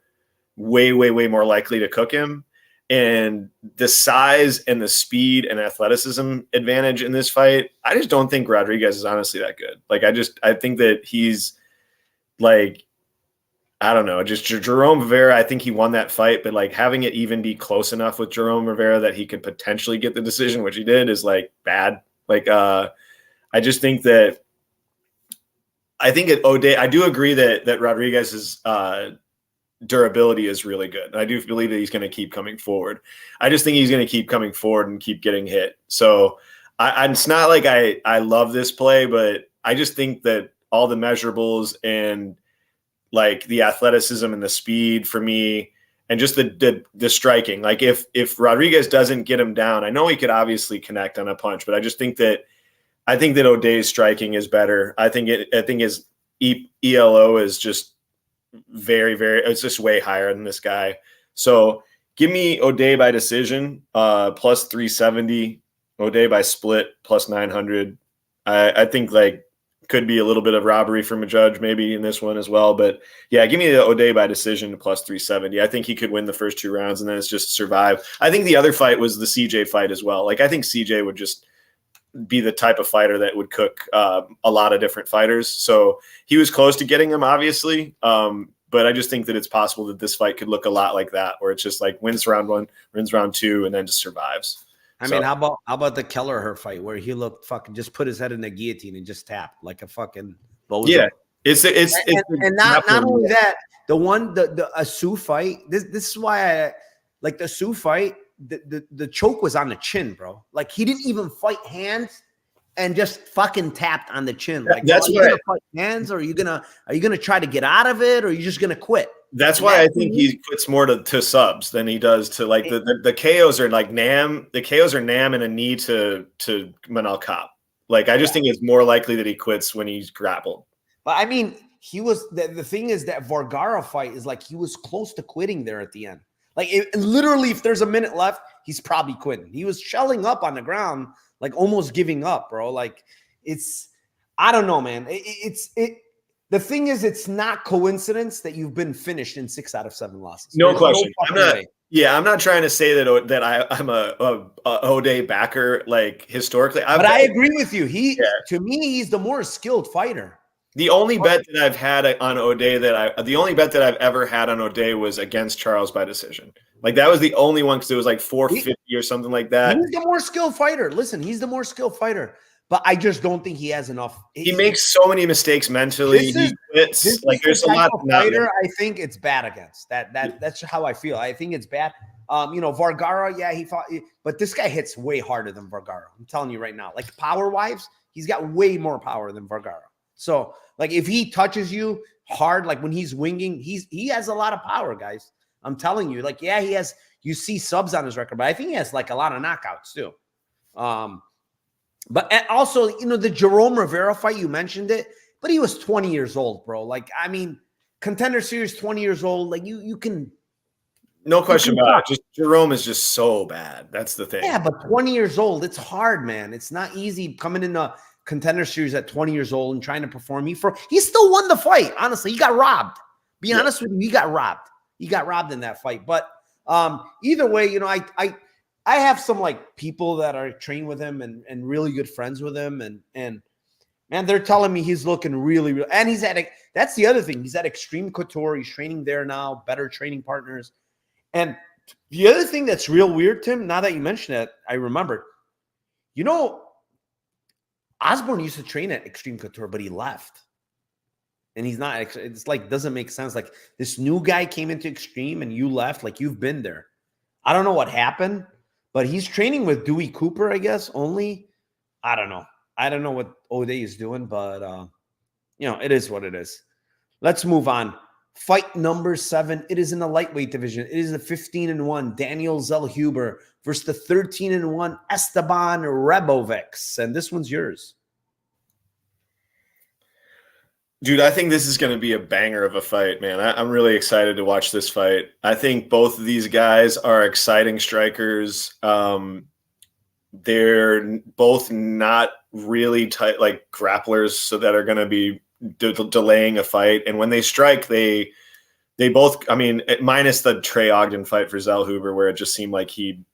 way, way, way more likely to cook him. And the size and the speed and athleticism advantage in this fight, I just don't think Rodriguez is honestly that good. Like, I think that he's like, I don't know, just Jerome Rivera, I think he won that fight, but like having it even be close enough with Jerome Rivera that he could potentially get the decision, which he did, is like bad. Like, I just think that, I think at O'Day, I do agree that Rodriguez's durability is really good. And I do believe that he's going to keep coming forward. I just think he's going to keep coming forward and keep getting hit. So it's not like I love this play, but I just think that all the measurables and like the athleticism and the speed for me, and just the striking, like if Rodriguez doesn't get him down, I know he could obviously connect on a punch, but I think that O'Day's striking is better. I think his ELO is just very, very, it's just way higher than this guy. So give me O'Day by decision, plus 370, O'Day by split, plus 900. I think like could be a little bit of robbery from a judge maybe in this one as well. But yeah, give me the O'Day by decision, plus 370. I think he could win the first 2 rounds and then it's just survive. I think the other fight was the CJ fight as well. Like, I think CJ would just be the type of fighter that would cook a lot of different fighters. So he was close to getting him, obviously. But I just think that it's possible that this fight could look a lot like that, where it's just like wins round 1, wins round 2, and then just survives. I mean, how about the Kelleher fight where he looked fucking just put his head in the guillotine and just tapped like a fucking bozo. Yeah. It's not only that, the Asu fight, this is why I like the Asu fight. The choke was on the chin, bro. Like, he didn't even fight hands and just fucking tapped on the chin. Like, that's are you gonna fight hands, or are you gonna try to get out of it, or are you just gonna quit? That's why I think he quits more to subs than he does to like the KOs are like Nam. The KOs are Nam and a knee to Manel Kape. Like, I just think it's more likely that he quits when he's grappled. But I mean, he was the thing is that Vergara fight is like he was close to quitting there at the end. Like, literally, if there's a minute left, he's probably quitting. He was shelling up on the ground, like almost giving up, bro. Like, I don't know, man. The thing is, it's not coincidence that you've been finished in 6 out of 7 losses. No question. I'm not trying to say that I'm a O'Day backer, like, historically. But I agree with you. To me, he's the more skilled fighter. The only bet that I've had on O'Day the only bet that I've ever had on O'Day was against Charles by decision. Like, that was the only one, because it was like 450 or something like that. He's the more skilled fighter. Listen, he's the more skilled fighter. but I just don't think he has enough. He makes so many mistakes mentally. He quits. Like there's a lot of fighter. I think it's bad against that's how I feel. I think it's bad. Vergara, yeah, he fought, but this guy hits way harder than Vergara. I'm telling you right now. Like power-wise, he's got way more power than Vergara. So, like if he touches you hard, like when he's winging, he has a lot of power, guys. I'm telling you. Like, yeah, he has. You see subs on his record, but I think he has like a lot of knockouts too. But also, the Jerome Rivera fight, you mentioned it, but he was 20 years old, bro. Like, I mean, Contender Series, 20 years old. Like you can. No question about it. Just Jerome is just so bad. That's the thing. Yeah, but 20 years old, it's hard, man. It's not easy coming in a Contender Series at 20 years old and trying to perform. He still won the fight. Honestly, he got robbed. Be honest with you, he got robbed. He got robbed in that fight. But either way, I have some like people that are trained with him and really good friends with him, and man, they're telling me he's looking really, really. And that's the other thing. He's at Extreme Couture. He's training there now. Better training partners. And the other thing that's real weird, Tim, now that you mention it, I remembered. Osborne used to train at Extreme Couture, but he left. And he's not. It's like doesn't make sense. Like this new guy came into Extreme and you left. Like you've been there. I don't know what happened, but he's training with Dewey Cooper, I guess. Only I don't know. I don't know what O'Day is doing, but it is what it is. Let's move on. Fight number 7. It is in the lightweight division. It is the 15-1 Daniel Zel Huber versus the 13-1 Esteban Ribovics. And this one's yours. Dude, I think this is going to be a banger of a fight, man. I'm really excited to watch this fight. I think both of these guys are exciting strikers. They're both not really tight, like grapplers, so that are going to be delaying a fight. And when they strike, they both, I mean, minus the Trey Ogden fight for Zel Huber, where it just seemed like he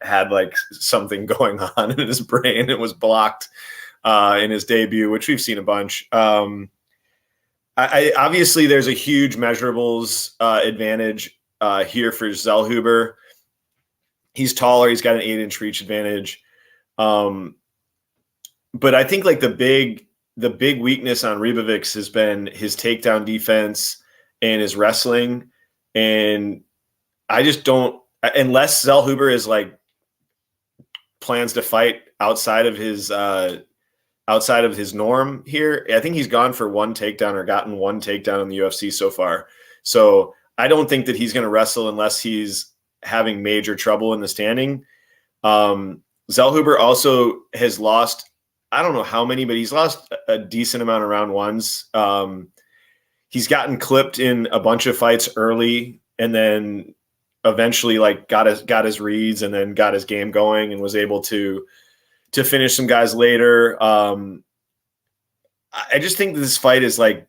had like something going on in his brain. It was blocked in his debut, which we've seen a bunch. I obviously there's a huge measurables advantage here for Zel Huber. He's taller. He's got an 8-inch reach advantage. But I think like the big weakness on Ribovics has been his takedown defense and his wrestling. And I just don't, unless Zel Huber is like plans to fight outside of his norm here. I think he's gone for one takedown or gotten one takedown in the UFC so far. So I don't think that he's going to wrestle unless he's having major trouble in the standing. Zel Huber also has lost, I don't know how many, but he's lost a decent amount of round ones. He's gotten clipped in a bunch of fights early and then eventually like got his reads and then got his game going and was able to finish some guys later. I just think this fight is like,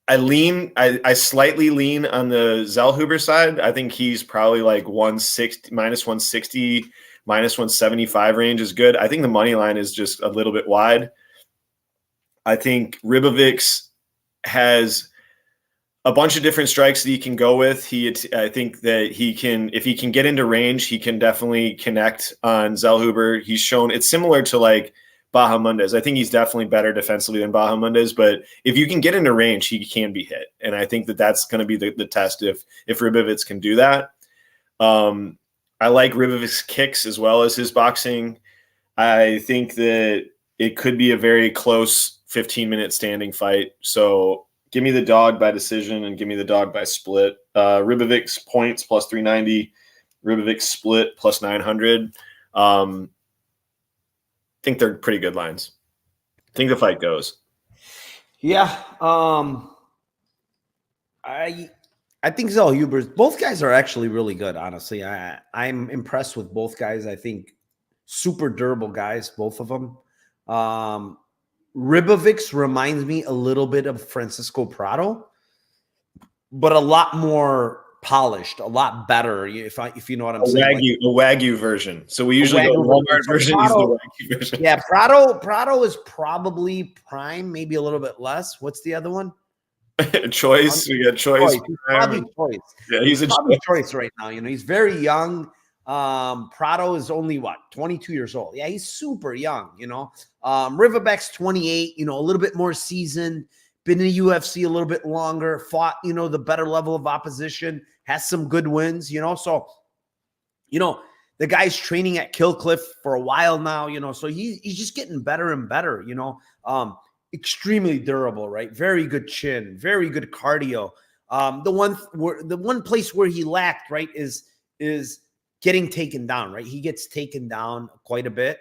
I slightly lean on the Zel Huber side. I think he's probably like minus 160, minus 175 range is good. I think the money line is just a little bit wide. I think Ribovics has a bunch of different strikes that he can go with. I think that if he can get into range, he can definitely connect on Zel Huber. He's shown it's similar to like Bahamondes. I think he's definitely better defensively than Bahamondes, but if you can get into range, he can be hit. And I think that that's going to be the test if Ribovics can do that. I like Ribovics' kicks as well as his boxing. I think that it could be a very close 15-minute standing fight. So give me the dog by decision and give me the dog by split. Ribovics points plus 390, Ribovics split plus 900. I think they're pretty good lines. I think the fight goes. Yeah. I think Zel Huber's, both guys are actually really good, honestly. I'm impressed with both guys. I think super durable guys, both of them. Ribovics reminds me a little bit of Francisco Prado, but a lot more polished, a lot better, if you know what I'm saying. A Wagyu version. So we usually go Walmart version, use the Wagyu version. Yeah, Prado is probably prime, maybe a little bit less. What's the other one? Choice. We got Choice. He's probably Choice. Yeah, he's probably Choice right now. He's very young. Prado is only 22 years old. Yeah, he's super young, Ribovics 28, a little bit more seasoned, been in the UFC a little bit longer, fought, the better level of opposition, has some good wins, so, the guy's training at Kill Cliff for a while now, so he's just getting better and better, extremely durable, right? Very good chin, very good cardio. The one place where he lacked, right, is getting taken down, right? He gets taken down quite a bit.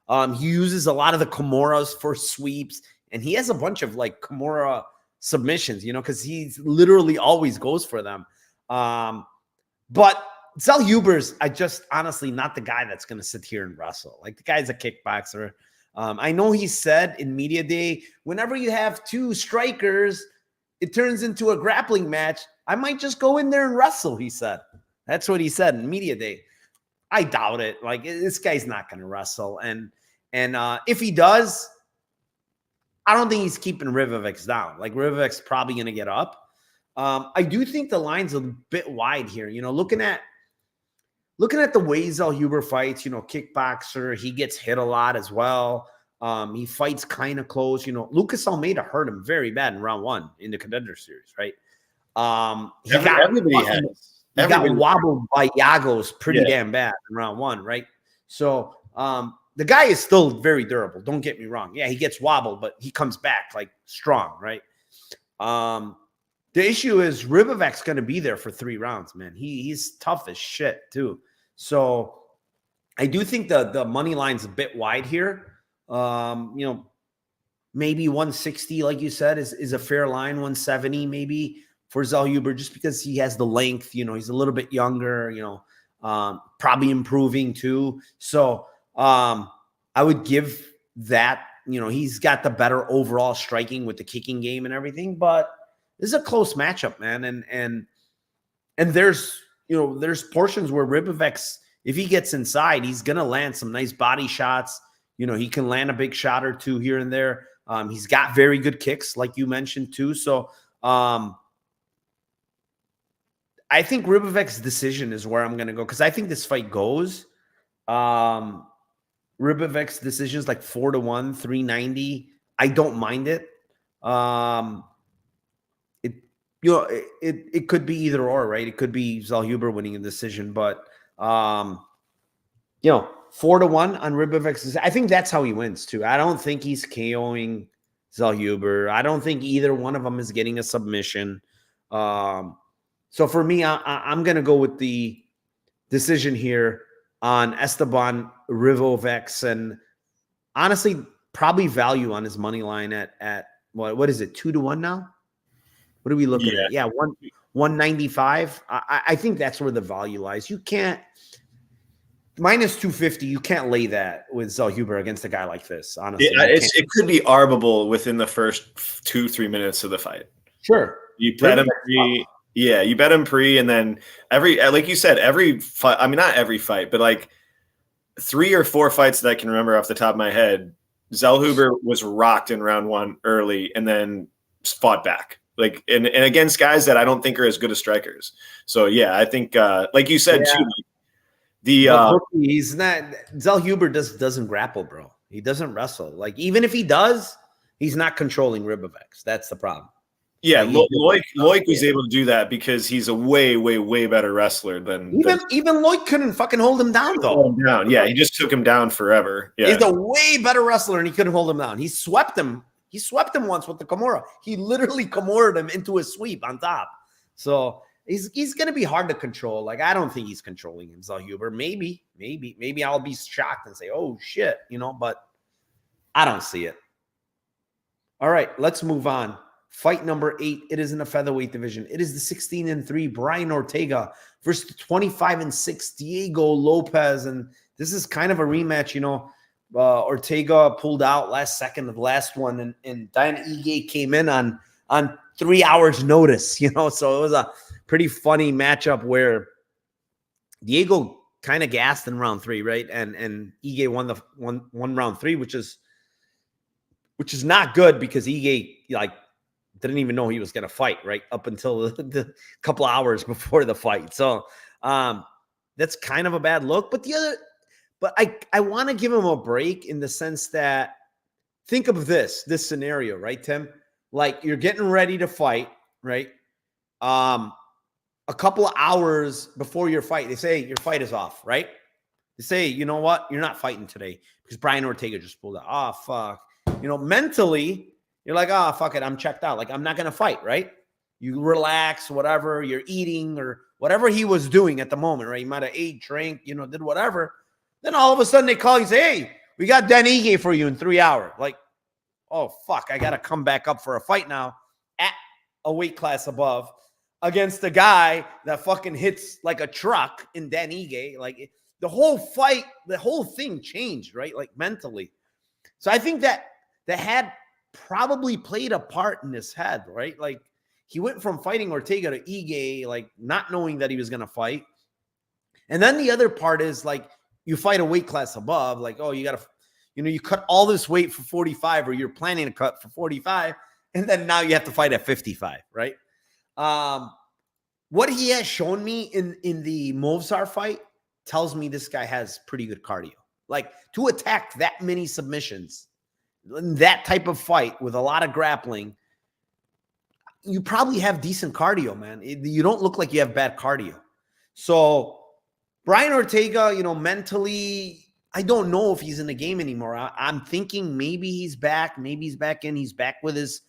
He uses a lot of the Kimuras for sweeps, and he has a bunch of like Kimura submissions, because he literally always goes for them. But Zel Huber's, honestly not the guy that's going to sit here and wrestle. Like, the guy's a kickboxer. I know he said in media day, whenever you have two strikers, it turns into a grappling match. I might just go in there and wrestle, he said. That's what he said in media day. I doubt it. Like, this guy's not going to wrestle. And if he does, I don't think he's keeping Ribovics down. Like, Ribovics probably going to get up. I do think the line's a bit wide here. Looking at the way Zel Huber fights, kickboxer, he gets hit a lot as well. He fights kind of close. Lucas Almeida hurt him very bad in round 1 in the Contender Series, right? He got wobbled by Yagos pretty damn bad in round 1, right? So the guy is still very durable. Don't get me wrong. Yeah, he gets wobbled, but he comes back like strong, right? The issue is Ribovics going to be there for 3 rounds, man. He's tough as shit too. So I do think the money line's a bit wide here. Maybe 160, like you said, is a fair line. 170 maybe for Zel Huber, just because he has the length. He's a little bit younger. Probably improving too. So I would give that. He's got the better overall striking with the kicking game and everything, but this is a close matchup, man. And there's portions where Ribovics, if he gets inside, he's gonna land some nice body shots. He can land a big shot or two here and there. He's got very good kicks, like you mentioned too. So I think Ribovics' decision is where I'm gonna go, because I think this fight goes. Ribovics' decision is like 4-1, 390. I don't mind it. It could be either or, right? It could be Zel Huber winning a decision, but 4-1 on Ribovics. I think that's how he wins too. I don't think he's KOing Zel Huber. I don't think either one of them is getting a submission. So for me, I'm going to go with the decision here on Esteban Ribovics, and honestly, probably value on his money line at what is it, 2-1 now? What are we looking at? Yeah, 195. I think that's where the value lies. You can't minus 250. You can't lay that with Zel Huber against a guy like this. Honestly, it could be arbable within the first 2-3 minutes of the fight. Sure, you bet him pre. Yeah, you bet him pre, and then like you said, every fight. I mean, not every fight, but like 3 or 4 fights that I can remember off the top of my head, Zel Huber was rocked in round 1 early, and then fought back. Like, and against guys that I don't think are as good as strikers. So yeah, I think like you said too, he's not. Zel Huber doesn't grapple, bro. He doesn't wrestle. Like, even if he does, he's not controlling Ribovics. That's the problem. Yeah, Loic was able to do that because he's a way, way, way better wrestler than even Loic couldn't fucking hold him down though. Yeah, he just took him down forever. Yeah, he's a way better wrestler, and he couldn't hold him down. He swept him. He swept him once with the Kimura. He literally Kimured him into a sweep on top. So he's going to be hard to control. Like, I don't think he's controlling him, Zel Huber. Maybe I'll be shocked and say, oh shit, but I don't see it. All right, let's move on. Fight number 8. It is in the featherweight division. It is the 16-3 Brian Ortega versus the 25-6 Diego Lopez. And this is kind of a rematch, Ortega pulled out last second of the last one, and Diana Ige came in on 3 hours notice, so it was a pretty funny matchup where Diego kind of gassed in round 3, right? And Ige won round 3, which is not good, because Ige didn't even know he was going to fight, right? Up until the couple hours before the fight. So that's kind of a bad look. But I want to give him a break in the sense that, think of this scenario, right, Tim? Like, you're getting ready to fight, right? A couple of hours before your fight, they say your fight is off, right? They say, you know what? You're not fighting today because Brian Ortega just pulled out. Oh, fuck. Mentally, you're like, oh, fuck it. I'm checked out. Like, I'm not going to fight, right? You relax, whatever. You're eating or whatever he was doing at the moment, right? He might have ate, drank, did whatever. Then all of a sudden they call you and say, hey, we got Dan Ige for you in 3 hours. Like, oh, fuck. I got to come back up for a fight now at a weight class above against a guy that fucking hits like a truck in Dan Ige. Like, the whole fight, the whole thing changed, right? Like, mentally. So I think that had probably played a part in his head, right? Like, he went from fighting Ortega to Ige, like, not knowing that he was going to fight. And then the other part is, like, you fight a weight class above, like, oh, you got to, you cut all this weight for 45, or you're planning to cut for 45, and then now you have to fight at 55, right? What he has shown me in the Movsar fight tells me this guy has pretty good cardio. Like, to attack that many submissions, that type of fight with a lot of grappling, you probably have decent cardio, man. You don't look like you have bad cardio. So Brian Ortega, mentally, I don't know if he's in the game anymore. I'm thinking maybe he's back. Maybe he's back in. He's back with his,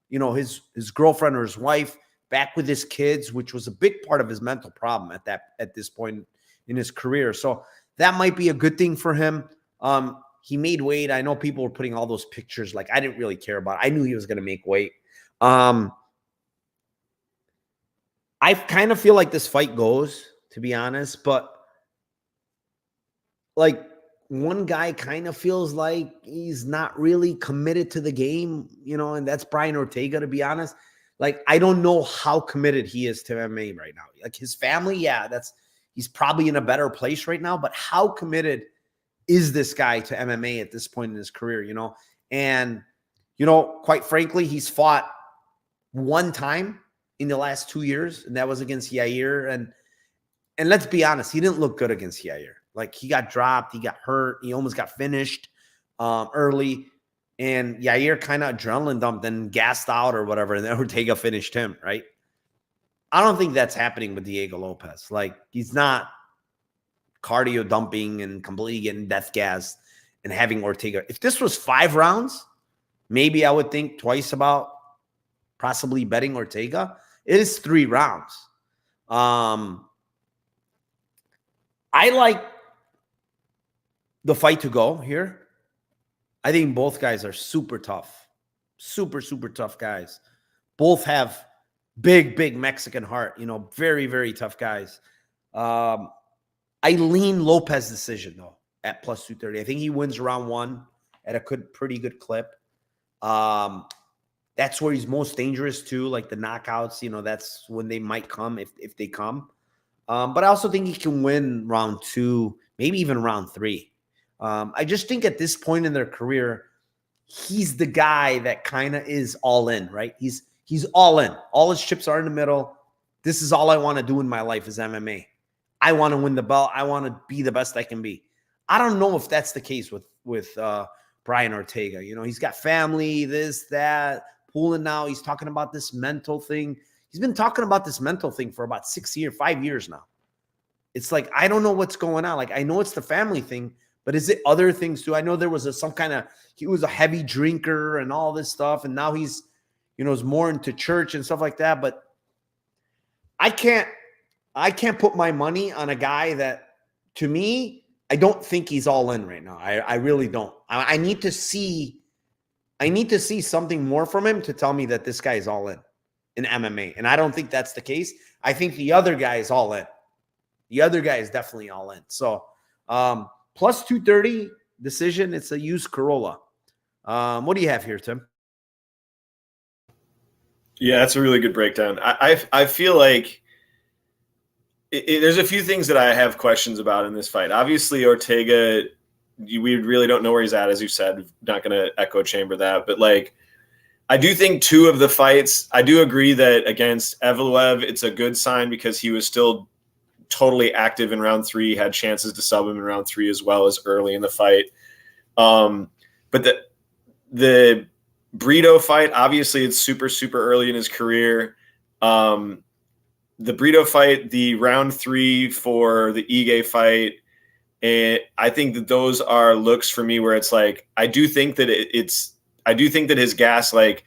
his girlfriend or his wife, back with his kids, which was a big part of his mental problem at this point in his career. So that might be a good thing for him. He made weight. I know people were putting all those pictures. Like, I didn't really care about it. I knew he was going to make weight. I kind of feel like this fight goes, to be honest, but like, one guy kind of feels like he's not really committed to the game, and that's Brian Ortega, to be honest. Like, I don't know how committed he is to MMA right now. Like, his family, yeah, he's probably in a better place right now, but how committed is this guy to MMA at this point in his career, And, quite frankly, he's fought one time in the last 2 years, and that was against Yair. And let's be honest, he didn't look good against Yair. Like, he got dropped, he got hurt, he almost got finished early, and Yair kind of adrenaline dumped and gassed out or whatever, and then Ortega finished him, right? I don't think that's happening with Diego Lopez. Like, he's not cardio dumping and completely getting death gas and having Ortega. If this was 5 rounds, maybe I would think twice about possibly betting Ortega. It is 3 rounds. I like the fight to go here. I think both guys are super tough. Super, super tough guys. Both have big Mexican heart. Very, very tough guys. I lean Lopez decision, though, at plus 230. I think he wins round 1 at a pretty good clip. That's where he's most dangerous, too. Like, the knockouts, that's when they might come if they come. But I also think he can win round 2, maybe even round 3. I just think at this point in their career, he's the guy that kind of is all in, right? He's all in. All his chips are in the middle. This is all I want to do in my life is MMA. I want to win the belt. I want to be the best I can be. I don't know if that's the case with Brian Ortega. He's got family, this, that, pulling now. He's talking about this mental thing. He's been talking about this mental thing for about 5 years now. It's like, I don't know what's going on. Like, I know it's the family thing, but is it other things too? I know there was he was a heavy drinker and all this stuff. And now he's, is more into church and stuff like that. But I can't put my money on a guy that, to me, I don't think he's all in right now. I really don't. I need to see something more from him to tell me that this guy is all in MMA. And I don't think that's the case. I think the other guy is all in. The other guy is definitely all in. So plus 230 decision. It's a used Corolla. What do you have here, Tim? Yeah, that's a really good breakdown. I feel like there's a few things that I have questions about in this fight. Obviously, Ortega, we really don't know where he's at, as you said. Not going to echo chamber that. But, like, I do think 2 of the fights, I do agree that against Evloev, it's a good sign because he was still totally active in round 3, had chances to sub him in round 3 as well as early in the fight. But the Brito fight, obviously it's super, super early in his career. The Brito fight, the round 3 for the Ige fight, and I think that those are looks for me where it's like, I do think that his gas, like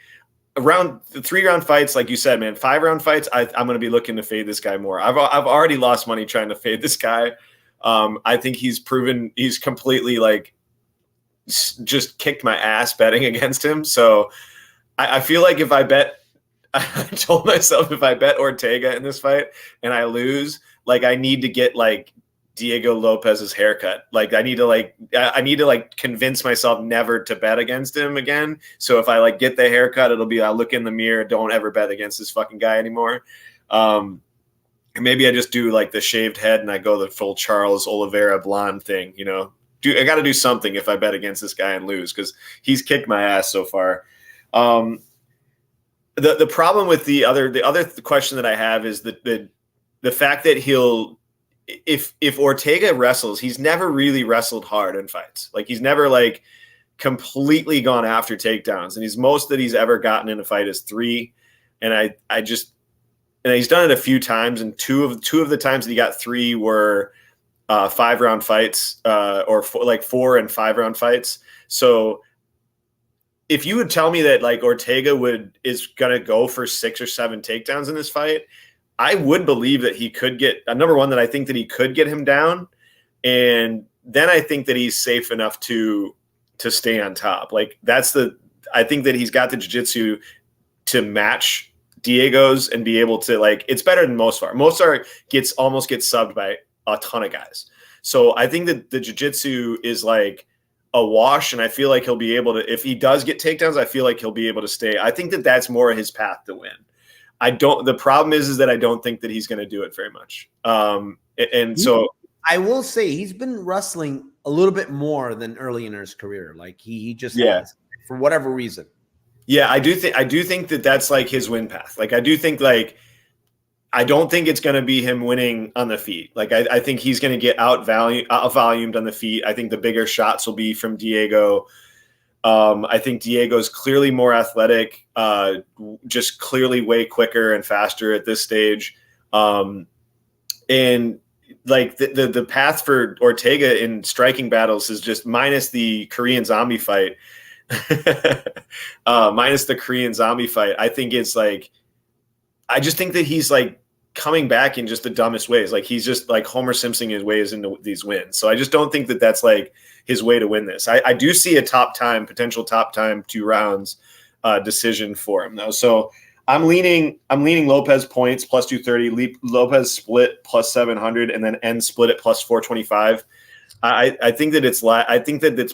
around the 3-round fights, like you said, man, 5-round fights, I'm going to be looking to fade this guy more. I've already lost money trying to fade this guy. I think he's proven he's completely like just kicked my ass betting against him. So I feel like if I bet, I told myself if I bet Ortega in this fight and I lose, like I need to get like Diego Lopez's haircut. Like I need to convince myself never to bet against him again. So if I like get the haircut, it'll be, I look in the mirror, don't ever bet against this fucking guy anymore. Maybe I just do like the shaved head and I go the full Charles Oliveira blonde thing, you know. I got to do something if I bet against this guy and lose, because he's kicked my ass so far. The problem with the other question that I have is the fact that if Ortega wrestles, he's never really wrestled hard in fights. Like he's never like completely gone after takedowns, and most that he's ever gotten in a fight is 3. And he's done it a few times, and two of the times that he got 3 were 5-round fights, or 4 and 5-round fights. So if you would tell me that like Ortega is gonna go for 6 or 7 takedowns in this fight, I would believe that he could get number one, that I think that he could get him down, and then I think that he's safe enough to stay on top. Like I think that he's got the jiu-jitsu to match Diego's and be able to, like, it's better than Mosfar. Mosfar almost gets subbed by a ton of guys. So I think that the jiu-jitsu is like a wash, and I feel like he'll be able to, if he does get takedowns, I feel like he'll be able to stay. I think that that's more his path to win. The problem is that I don't think that he's going to do it very much. So I will say he's been wrestling a little bit more than early in his career. Like he just has, for whatever reason. Yeah, I do think that that's like his win path. Like I do think I don't think it's going to be him winning on the feet. Like I think he's going to get out-volumed on the feet. I think the bigger shots will be from Diego. I think Diego's clearly more athletic, just clearly way quicker and faster at this stage. And like the path for Ortega in striking battles is just, minus the Korean zombie fight, I think it's like, I just think that he's like coming back in just the dumbest ways. Like he's just like Homer Simpson his ways into these wins. So I just don't think that that's like his way to win this. I do see a potential top time 2 rounds decision for him though. So I'm leaning Lopez points plus 230, Lopez split plus 700, and then end split at plus 425. I think that it's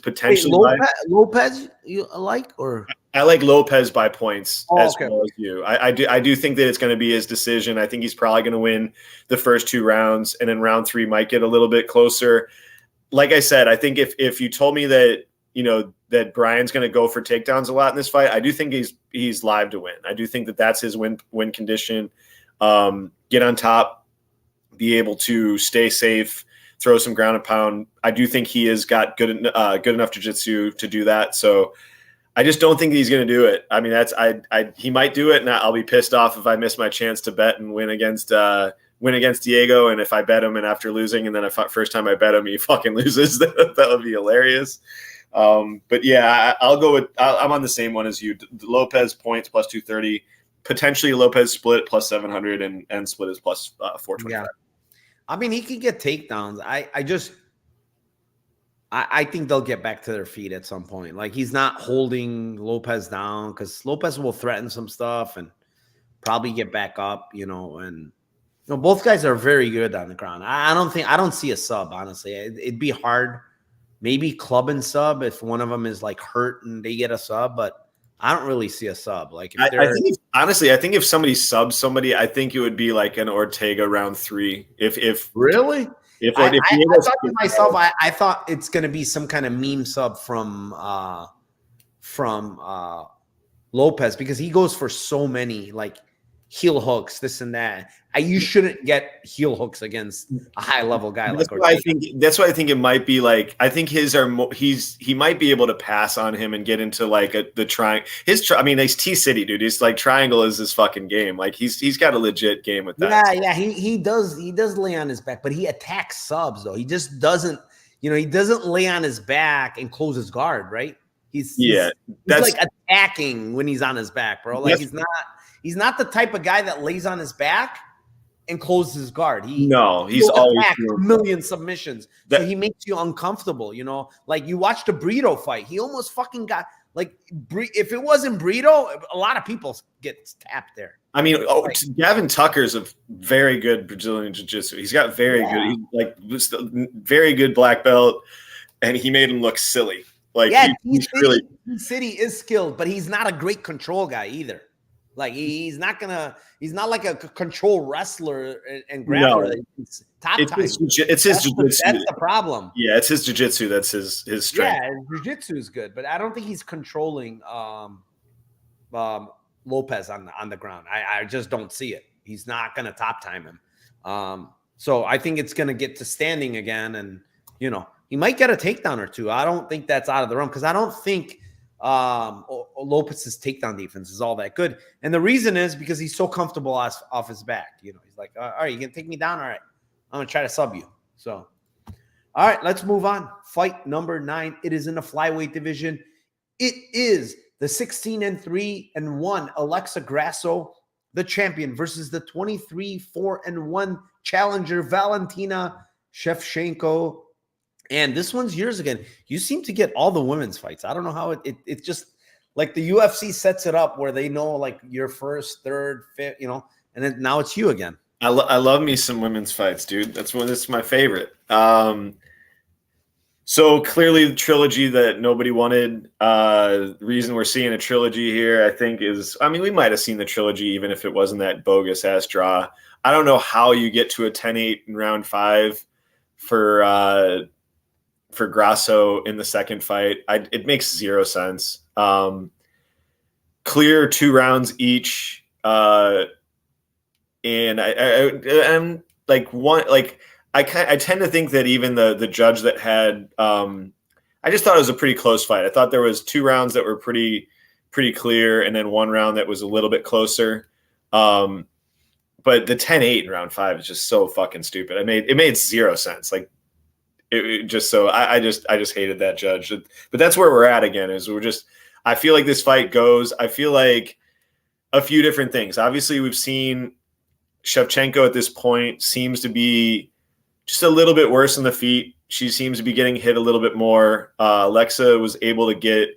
potentially. Wait, Lopez you like, or I like Lopez by points well as you. I do think that it's going to be his decision. I think he's probably going to win the first 2 rounds, and then round 3 might get a little bit closer. Like I said, I think if you told me that, you know, that Brian's going to go for takedowns a lot in this fight, I do think he's live to win. I do think that that's his win condition. Get on top, be able to stay safe, throw some ground and pound. I do think he has got good enough jiu-jitsu to do that. So I just don't think he's going to do it. I mean, he might do it, and I'll be pissed off if I miss my chance to bet and win against Diego. And if I bet him and after losing, and then first time I bet him, he fucking loses, that would be hilarious. But yeah, I'll go with, I'm on the same one as you. Lopez points plus 230, potentially Lopez split plus 700, and split is plus 425. Yeah. I mean, he can get takedowns. I think they'll get back to their feet at some point. Like he's not holding Lopez down, because Lopez will threaten some stuff and probably get back up, you know. And both guys are very good on the ground. I don't see a sub, honestly. It'd be hard. Maybe club and sub if one of them is like hurt and they get a sub, but I don't really see a sub. Like I think if somebody subs somebody, I think it would be like an Ortega round 3. If really. I thought to myself, I thought it's going to be some kind of meme sub from Lopez, because he goes for so many. Like heel hooks, this and that. You shouldn't get heel hooks against a high level guy That's like why Ortega. that's why I think it might be like, I think his are he might be able to pass on him and get into like the triangle. I mean, he's T City, dude. He's like, triangle is his fucking game. Like he's got a legit game with that. Yeah, he does lay on his back, but he attacks subs though. He just doesn't, he doesn't lay on his back and close his guard, right? He's like attacking when he's on his back, bro. Like he's not the type of guy that lays on his back and closes his guard. He's always a million submissions. So he makes you uncomfortable, Like you watched the Brito fight. He almost fucking got like, if it wasn't Brito, a lot of people get tapped there. I mean, Gavin Tucker's a very good Brazilian jiu-jitsu. He's got very very good black belt, and he made him look silly. Like T City is skilled, but he's not a great control guy either. Like he's not like a control wrestler and grappler. No. It's his jiu-jitsu. That's the problem. Yeah, it's his jiu-jitsu. That's his strength. Yeah, his jiu-jitsu is good, but I don't think he's controlling Lopez on the ground. I just don't see it. He's not going to top time him. So I think it's going to get to standing again, and he might get a takedown or two. I don't think that's out of the realm because I don't think Lopez's takedown defense is all that good. And the reason is because he's so comfortable off his back. He's like, all right, you can take me down. All right, I'm going to try to sub you. So, all right, let's move on. Fight number 9. It is in the flyweight division. It is the 16-3-1 Alexa Grasso, the champion, versus the 23-4-1 challenger Valentina Shevchenko. And this one's yours again. You seem to get all the women's fights. I don't know how it just like the UFC sets it up where they know like your first, third, fifth, and then now it's you again. I love me some women's fights, dude. This is my favorite. So clearly the trilogy that nobody wanted. The reason we're seeing a trilogy here, I think, is, we might have seen the trilogy even if it wasn't that bogus ass draw. I don't know how you get to a 10-8 in round 5 for Grasso in the second fight. It makes zero sense. Clear 2 rounds each. And I'm like one, like I tend to think that even the judge that had, I just thought it was a pretty close fight. I thought there was 2 rounds that were pretty clear, and then 1 round that was a little bit closer. But the 10-8 in round 5 is just so fucking stupid. It made zero sense. Like it just so I just hated that judge. But that's where we're at again. I feel like this fight goes. I feel like a few different things. Obviously, we've seen Shevchenko at this point seems to be just a little bit worse in the feet. She seems to be getting hit a little bit more. Alexa was able to get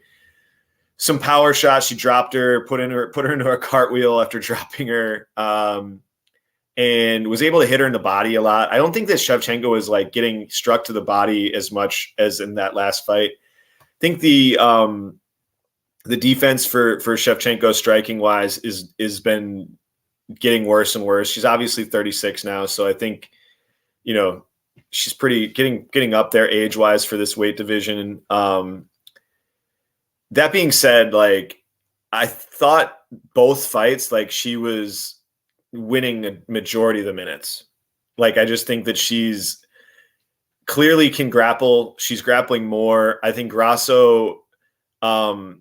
some power shots. She dropped her, put her into a cartwheel after dropping her, and was able to hit her in the body a lot. I don't think that Shevchenko was like getting struck to the body as much as in that last fight. I think the defense for Shevchenko striking wise is been getting worse and worse. She's obviously 36 now, so I think she's pretty getting up there age wise for this weight division. That being said, like I thought both fights, like she was winning a majority of the minutes. Like I just think that she's clearly can grapple. She's grappling more. I think Grasso, I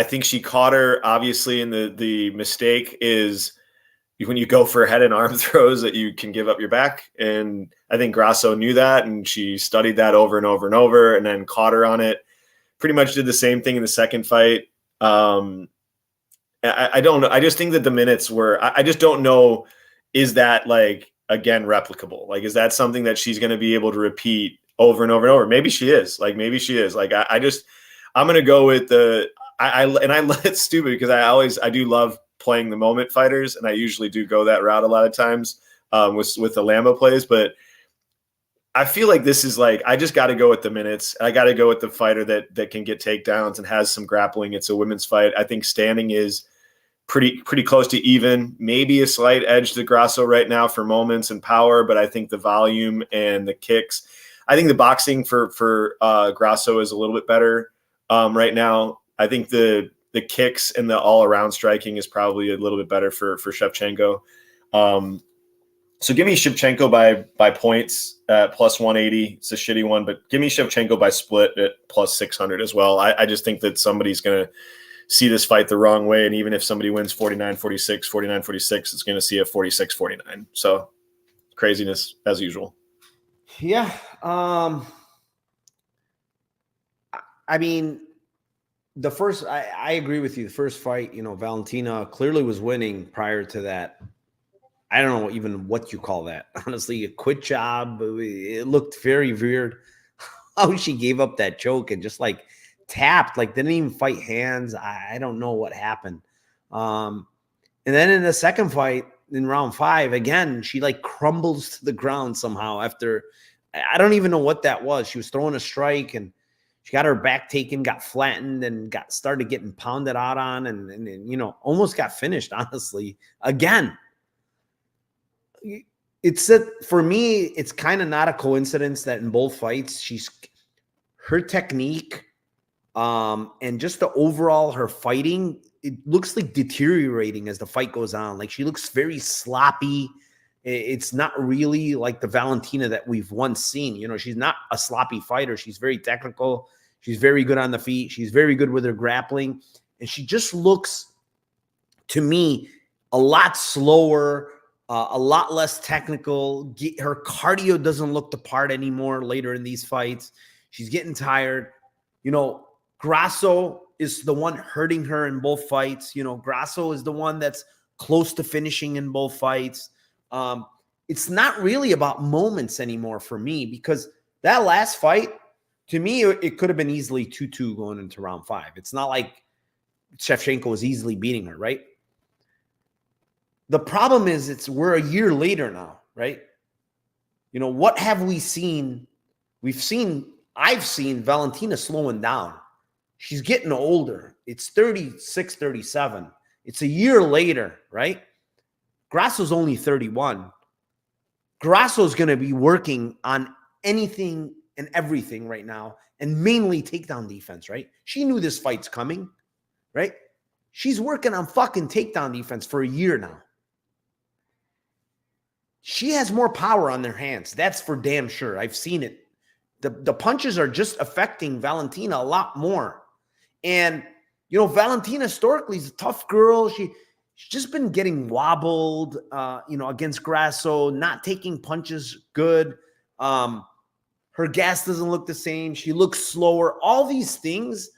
think she caught her obviously, and the mistake is when you go for head and arm throws that you can give up your back. And I think Grasso knew that, and she studied that over and over and over, and then caught her on it. Pretty much did the same thing in the second fight. I don't know. I just think that the minutes were, I just don't know. Is that like, again, replicable? Like, is that something that she's going to be able to repeat over and over and over? Maybe she is. Like, I'm going to go with it's stupid because I do love playing the moment fighters, and I usually do go that route a lot of times with the Lambo plays, but I feel like this is like, I just got to go with the minutes. I got to go with the fighter that can get takedowns and has some grappling. It's a women's fight. I think standing is pretty close to even, maybe a slight edge to Grasso right now for moments and power, but I think the volume and the kicks, I think the boxing for Grasso is a little bit better right now. I think the the kicks and the all around striking is probably a little bit better for Shevchenko. So give me Shevchenko by points at plus 180. It's a shitty one, but give me Shevchenko by split at plus 600 as well. I just think that somebody's going to see this fight the wrong way. And even if somebody wins 49-46, 49-46, it's going to see a 46-49. So craziness as usual. Yeah. I mean, I agree with you. The first fight, Valentina clearly was winning prior to that. I don't know even what you call that. Honestly, a quit job. It looked very weird how she gave up that choke and just like tapped, like didn't even fight hands. I don't know what happened. And then in the second fight in round 5, again, she like crumbles to the ground somehow after, I don't even know what that was. She was throwing a strike and she got her back taken, got flattened, and started getting pounded out on and almost got finished, honestly. Again, for me, it's kind of not a coincidence that in both fights, her technique and just the overall, her fighting, it looks like deteriorating as the fight goes on. Like she looks very sloppy. It's not really like the Valentina that we've once seen. She's not a sloppy fighter. She's very technical. She's very good on the feet. She's very good with her grappling. And she just looks, to me, a lot slower, a lot less technical. Her cardio doesn't look the part anymore later in these fights. She's getting tired. Grasso is the one hurting her in both fights. Grasso is the one that's close to finishing in both fights. It's not really about moments anymore for me, because that last fight, to me, it could have been easily 2-2 going into round 5. It's not like Shevchenko was easily beating her, right? The problem is we're a year later now, right? What have we seen? I've seen Valentina slowing down. She's getting older. It's 36, 37. It's a year later, right? Grasso's only 31. Grasso's going to be working on anything and everything right now, and mainly takedown defense, right? She knew this fight's coming, right? She's working on fucking takedown defense for a year now. She has more power on their hands. That's for damn sure. I've seen it. The punches are just affecting Valentina a lot more. And, Valentina historically is a tough girl. She's just been getting wobbled, against Grasso, not taking punches good. Her gas doesn't look the same. She looks slower. All these things.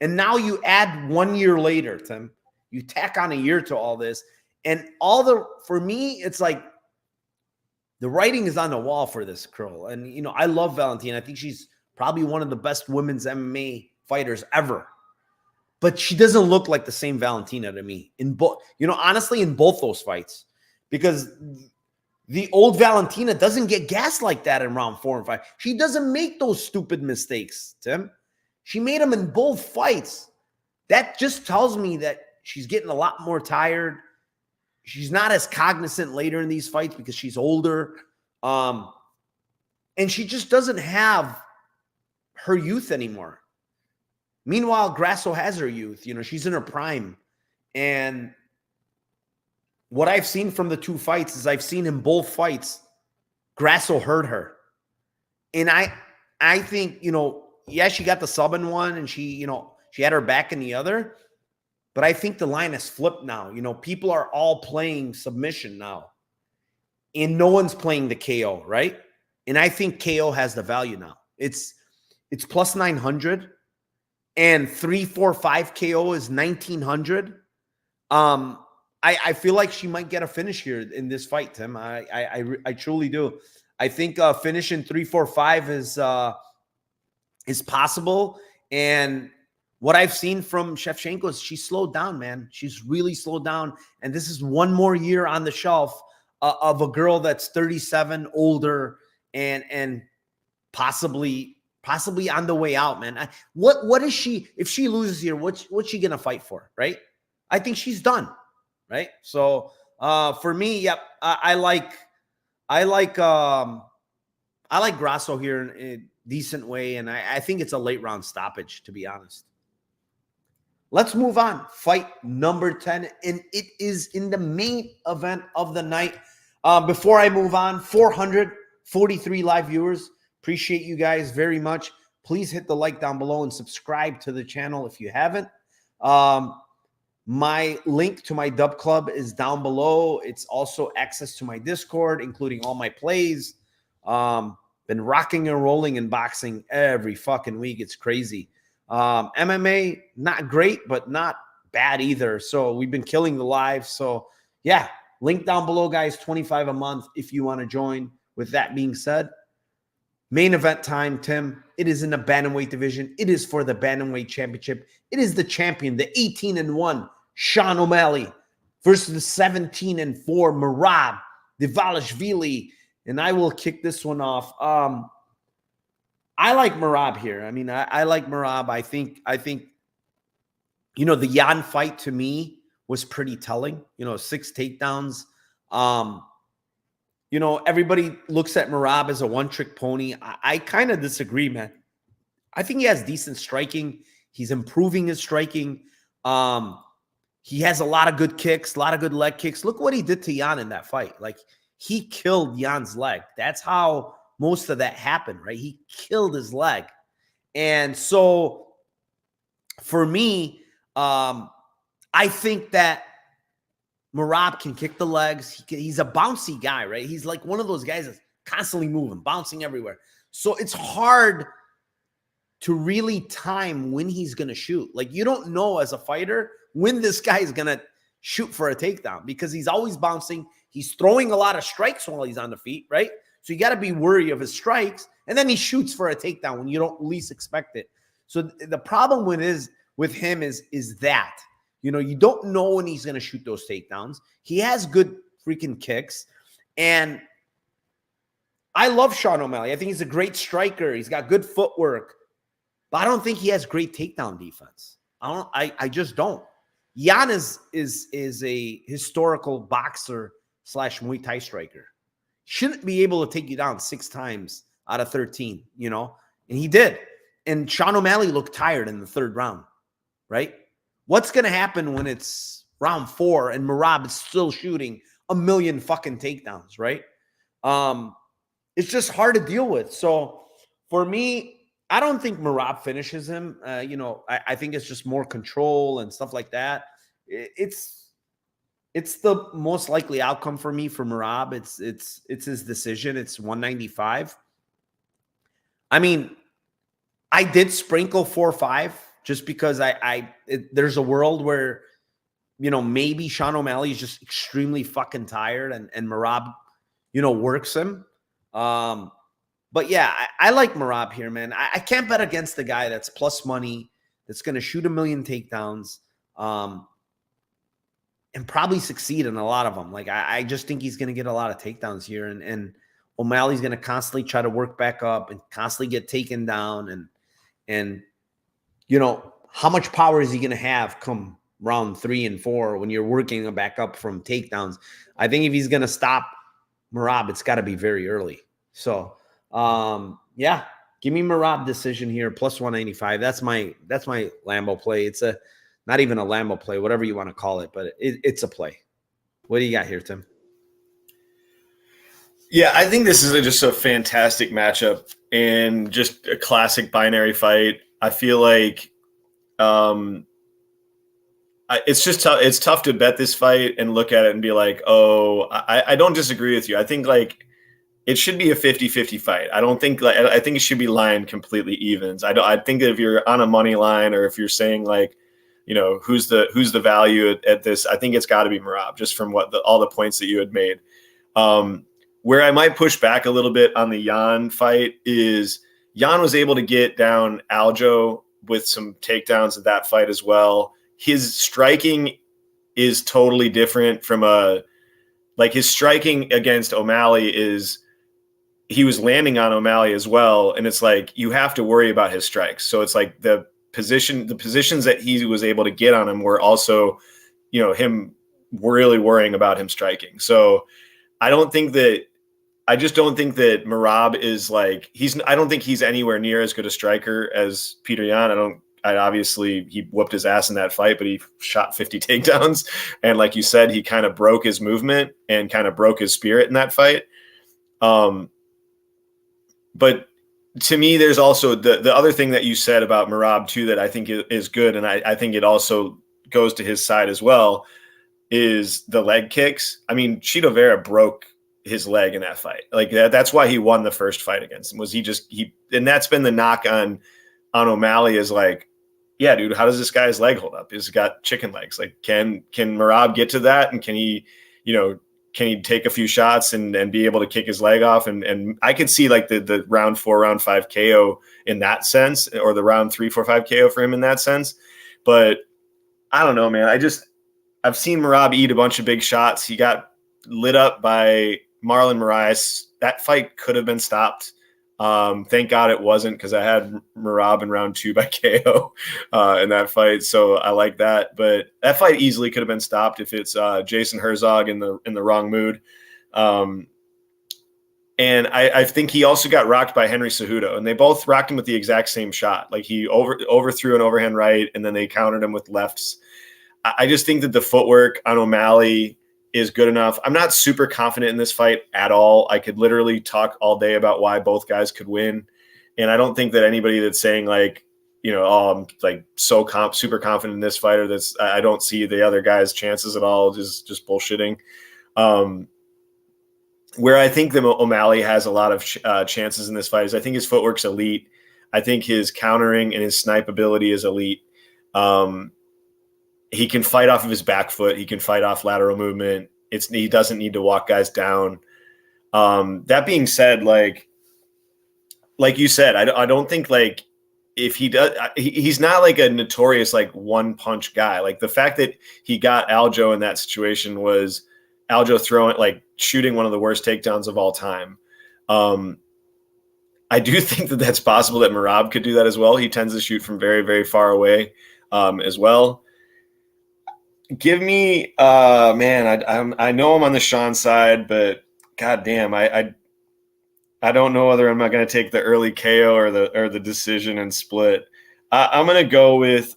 And now you add 1 year later, Tim. You tack on a year to all this. And for me, it's like, the writing is on the wall for this girl. And, I love Valentina. I think she's probably one of the best women's MMA fighters ever. But she doesn't look like the same Valentina to me honestly, in both those fights. Because the old Valentina doesn't get gassed like that in round 4 and 5. She doesn't make those stupid mistakes, Tim. She made them in both fights. That just tells me that she's getting a lot more tired. She's not as cognizant later in these fights because she's older. And she just doesn't have her youth anymore. Meanwhile, Grasso has her youth. She's in her prime. And what I've seen from the 2 fights is I've seen in both fights, Grasso hurt her. And I think, she got the sub in one and she had her back in the other. But I think the line has flipped now. People are all playing submission now. And no one's playing the KO, right? And I think KO has the value now. It's plus 900. And 3-4-5 KO is 1,900. I feel like she might get a finish here in this fight, Tim. I truly do. I think finishing 3-4-5 is possible. And what I've seen from Shevchenko is she slowed down, man. She's really slowed down. And this is one more year on the shelf of a girl that's 37, older, and possibly on the way out, man. What is she, if she loses here, what's she going to fight for, right? I think she's done, right? So for me, yep, I like Grasso here in a decent way. And I think it's a late round stoppage, to be honest. let's move on. Fight number 10, and it is in the main event of the night. Before I move on, 443 live viewers. Appreciate you guys very much. Please hit the like down below and subscribe to the channel if you haven't. My link to my Dub Club is down below. It's also access to my Discord, including all my plays. Been rocking and rolling in boxing every fucking week. It's crazy. MMA, not great, but not bad either. So we've been killing the live. So yeah, link down below, guys. $25 a month if you want to join. With that being said, main event time, Tim. It is in the bantamweight division. It is for the bantamweight championship. It is the champion, the 18-1 Sean O'Malley versus the 17-4 Merab Dvalishvili. And I will kick this one off. I like Merab here. I mean, I like Merab. I think, you know, the Jan fight to me was pretty telling. You know, 6 takedowns. You know, everybody looks at Merab as a one-trick pony. I kind of disagree, man. I think he has decent striking. He's improving his striking. He has a lot of good kicks, a lot of good leg kicks. Look what he did to Jan in that fight. Like, he killed Jan's leg. That's how most of that happened, right? He killed his leg. And so, for me, I think that Merab can kick the legs. He's a bouncy guy, right? He's like one of those guys that's constantly moving, bouncing everywhere. So it's hard to really time when he's going to shoot. Like, you don't know as a fighter when this guy is going to shoot for a takedown because he's always bouncing. He's throwing a lot of strikes while he's on the feet, right? So you got to be wary of his strikes. And then he shoots for a takedown when you don't least expect it. So the problem with him is that, you know, you don't know when he's going to shoot those takedowns. He has good freaking kicks. And I love Sean O'Malley. I think he's a great striker. He's got good footwork. But I don't think he has great takedown defense. I just don't. Jan is a historical boxer / Muay Thai striker. Shouldn't be able to take you down 6 times out of 13, you know? And he did. And Sean O'Malley looked tired in the 3rd round, right? What's going to happen when it's round 4 and Merab is still shooting a million fucking takedowns, right? It's just hard to deal with. So for me, I don't think Merab finishes him. You know, I think it's just more control and stuff like that. It's the most likely outcome for me for Merab. It's his decision. It's 195. I mean, I did sprinkle 4-5 just because there's a world where, you know, maybe Sean O'Malley is just extremely fucking tired and Merab, you know, works him. But yeah, I like Merab here, man. I can't bet against the guy that's plus money, that's going to shoot a million takedowns, and probably succeed in a lot of them. Like, I just think he's going to get a lot of takedowns here, and O'Malley's going to constantly try to work back up and constantly get taken down. And you know, how much power is he going to have come round 3 and 4 when you're working him back up from takedowns? I think if he's going to stop Merab, it's got to be very early. So, yeah, give me Merab decision here, plus 195. That's my Lambo play. It's not even a Lambo play, whatever you want to call it, but it's a play. What do you got here, Tim? Yeah, I think this is just a fantastic matchup and just a classic binary fight. I feel like it's just tough. It's tough to bet this fight and look at it and be like, oh, I don't disagree with you. I think like it should be a 50-50 fight. I don't think like, I think it should be lined completely evens. I think that if you're on a money line or if you're saying like, you know, who's the value at this, I think it's got to be Merab just from all the points that you had made. Where I might push back a little bit on the Jan fight is Jan was able to get down Aljo with some takedowns at that fight as well. His striking is totally different from his striking against O'Malley is he was landing on O'Malley as well. And it's like, you have to worry about his strikes. So it's like the positions that he was able to get on him were also, you know, him really worrying about him striking. So I just don't think that Merab is like, I don't think he's anywhere near as good a striker as Peter Yan. obviously he whooped his ass in that fight, but he shot 50 takedowns. And like you said, he kind of broke his movement and kind of broke his spirit in that fight. But to me, there's also the other thing that you said about Merab too, that I think is good. And I think it also goes to his side as well, is the leg kicks. I mean, Chito Vera broke his leg in that fight. Like that's why he won the first fight against him, was and that's been the knock on O'Malley, is like, yeah, dude, how does this guy's leg hold up? He's got chicken legs. Like, can Merab get to that? And can he take a few shots and be able to kick his leg off? And I could see like the round 4, round 5 KO in that sense, or the round 3, 4, 5 KO for him in that sense. But I don't know, man. I've seen Merab eat a bunch of big shots. He got lit up by Marlon Moraes. That fight could have been stopped. Thank God it wasn't, because I had Merab in round 2 by KO in that fight. So I like that. But that fight easily could have been stopped if it's Jason Herceg in the wrong mood. And I think he also got rocked by Henry Cejudo, and they both rocked him with the exact same shot. Like he overthrew an overhand right, and then they countered him with lefts. I just think that the footwork on O'Malley is good enough. I'm not super confident in this fight at all. I could literally talk all day about why both guys could win. And I don't think that anybody that's saying like, oh, I'm like super confident in this fight, or I don't see the other guy's chances at all, is just bullshitting. Where I think that O'Malley has a lot of chances in this fight is I think his footwork's elite. I think his countering and his snipe ability is elite. He can fight off of his back foot. He can fight off lateral movement. He doesn't need to walk guys down. That being said, like you said, I don't think like if he does, he's not like a notorious like one punch guy. Like the fact that he got Aljo in that situation was Aljo shooting one of the worst takedowns of all time. I do think that that's possible that Merab could do that as well. He tends to shoot from very, very far away as well. Give me, man, I know I'm on the Sean side, but goddamn, I don't know whether I'm not going to take the early KO or the decision and split. I'm going to go with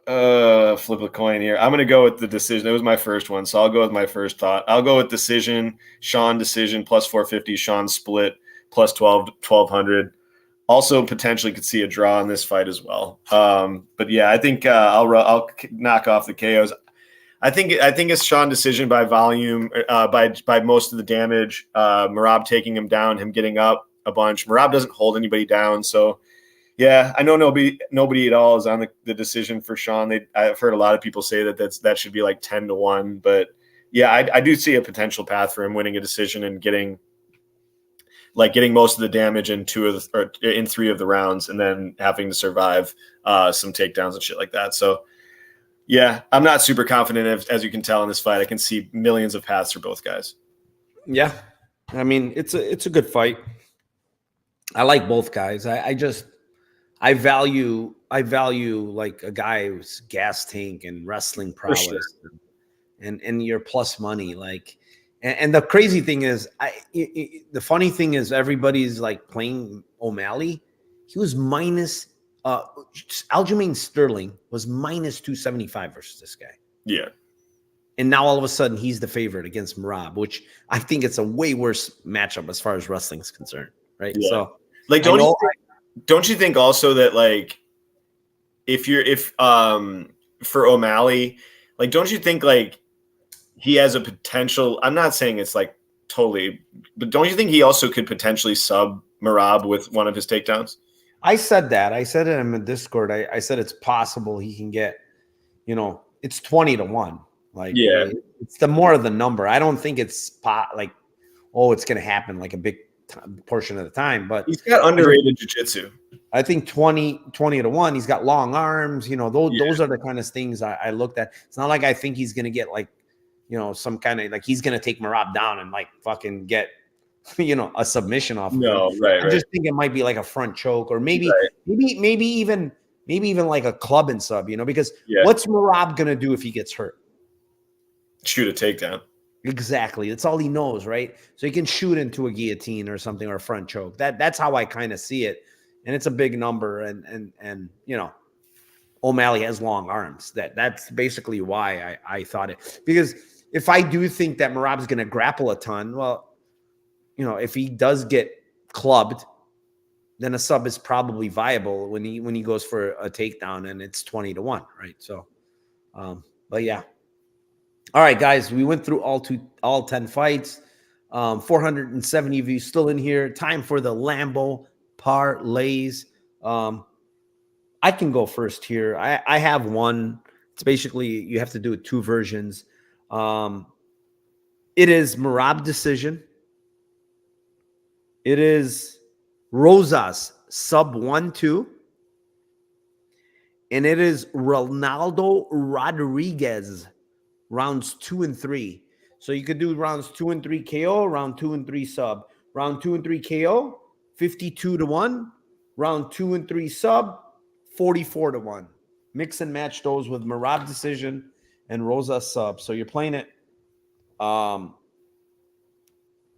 flip a coin here. I'm going to go with the decision. It was my first one, so I'll go with my first thought. I'll go with decision. Sean decision plus 450. Sean split plus 1200. Also potentially could see a draw in this fight as well. But yeah, I think I'll knock off the KOs. I think it's Sean decision by volume, by most of the damage. Merab taking him down, him getting up a bunch. Merab doesn't hold anybody down, so yeah, I know nobody at all is on the decision for Sean. I've heard a lot of people say that should be like 10-1, but yeah, I do see a potential path for him winning a decision and getting most of the damage in 3 of the rounds, and then having to survive some takedowns and shit like that. So yeah, I'm not super confident as you can tell in this fight. I can see millions of paths for both guys. Yeah. I mean, it's a good fight. I like both guys. I value like a guy who's gas tank and wrestling prowess, sure. and your plus money. Like, and the crazy thing is, the funny thing is, everybody's like playing O'Malley. He was minus. Aljamain Sterling was minus 275 versus this guy. Yeah. And now all of a sudden he's the favorite against Merab, which I think it's a way worse matchup as far as wrestling is concerned. Right. Yeah. So like, don't you think also that like if for O'Malley, like, don't you think like he has a potential? I'm not saying it's like totally, but don't you think he also could potentially sub Merab with one of his takedowns? I said that. I said it in the Discord. I said it's possible he can get, it's 20-1. Like, yeah, it's the more of the number. I don't think it's like, it's going to happen like a big portion of the time. But he's got underrated jiu-jitsu. I think 20-1. He's got long arms. Those are the kind of things I looked at. It's not like I think he's going to get like, some kind of like he's going to take Merab down and like fucking get, a submission off. No, of him. right. I just think it might be like a front choke, or maybe even like a club and sub. Because what's Merab going to do if he gets hurt? Shoot a takedown. Exactly. That's all he knows, right? So he can shoot into a guillotine or something, or a front choke. That's how I kind of see it. and it's a big number. And you know, O'Malley has long arms. That's basically why I thought it. Because if I do think that Merab's going to grapple a ton, well, you know, if he does get clubbed, then a sub is probably viable when he goes for a takedown, and it's 20-1, right? So, but yeah. All right, guys, we went through all 10 fights. 470 of you still in here. Time for the Lambo Parlays. I can go first here. I have one. It's basically you have to do it 2 versions. It is Merab decision. It is Rosas sub 1-2. And it is Ronaldo Rodriguez rounds 2 and 3. So you could do rounds 2 and 3 KO, round 2 and 3 sub. Round 2 and 3 KO, 52-1. Round 2 and 3 sub, 44-1. Mix and match those with Merab decision and Rosas sub. So you're playing it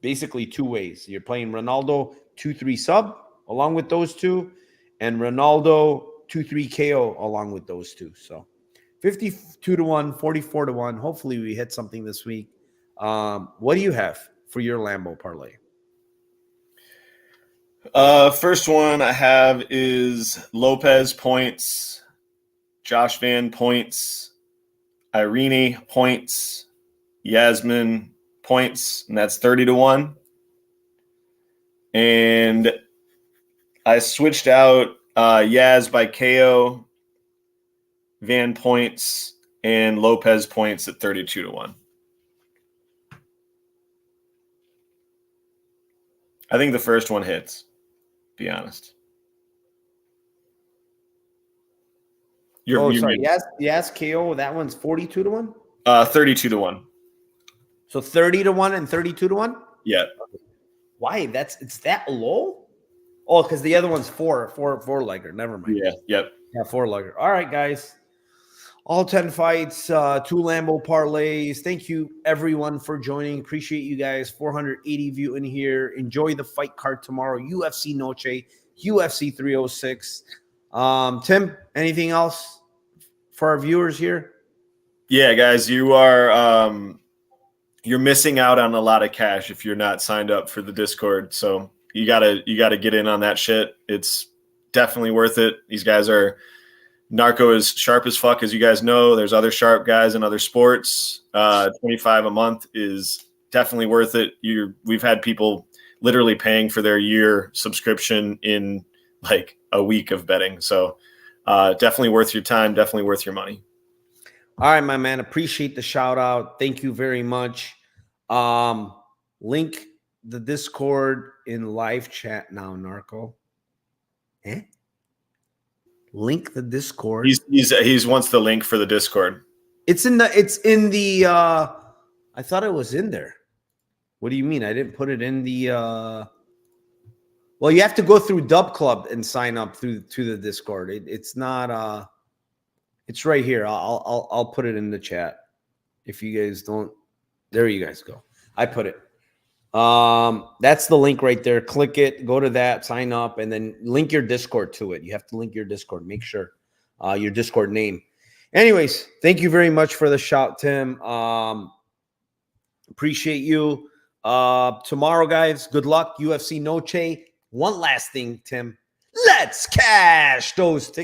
basically 2 ways. You're playing Ronaldo 2-3 sub along with those 2, and Ronaldo 2-3 KO along with those 2. So 52-1, 44-1. Hopefully we hit something this week. What do you have for your Lambo parlay? First one I have is Lopez points, Josh Van points, Irene points, Yasmin points, and that's 30-1. And I switched out Yaz by KO, Van points, and Lopez points at 32-1. I think the first one hits, to be honest. Sorry. Yes, KO. That one's 42-1? 32-1. So 30-1 and 32-1? Yeah. Why? It's that low? Oh, because the other one's four-legger. Never mind. Yeah. Yep. Yeah, 4-legger. All right, guys. All 10 fights, 2 Lambo parlays. Thank you, everyone, for joining. Appreciate you guys. 480 of you in here. Enjoy the fight card tomorrow. UFC Noche, UFC 306. Tim, anything else for our viewers here? Yeah, guys, you are you're missing out on a lot of cash if you're not signed up for the Discord. So you gotta get in on that shit. It's definitely worth it. These guys are Narco is sharp as fuck, as you guys know. There's other sharp guys in other sports. $25 a month is definitely worth it. We've had people literally paying for their year subscription in like a week of betting. So definitely worth your time. Definitely worth your money. All right, my man. Appreciate the shout out. Thank you very much. Link the Discord in live chat now, Narco. Link the Discord. He's wants the link for the Discord. It's in the I thought it was in there. What do you mean? I didn't put it in the well, you have to go through Dub Club and sign up to the Discord. It's not it's right here. I'll put it in the chat. If you guys don't, there you guys go. I put it. That's the link right there. Click it, go to that, sign up, and then link your Discord to it. You have to link your Discord. Make sure your Discord name. Anyways, thank you very much for the shout, Tim. Appreciate you. Tomorrow, guys, good luck. UFC Noche. One last thing, Tim. Let's cash those tickets.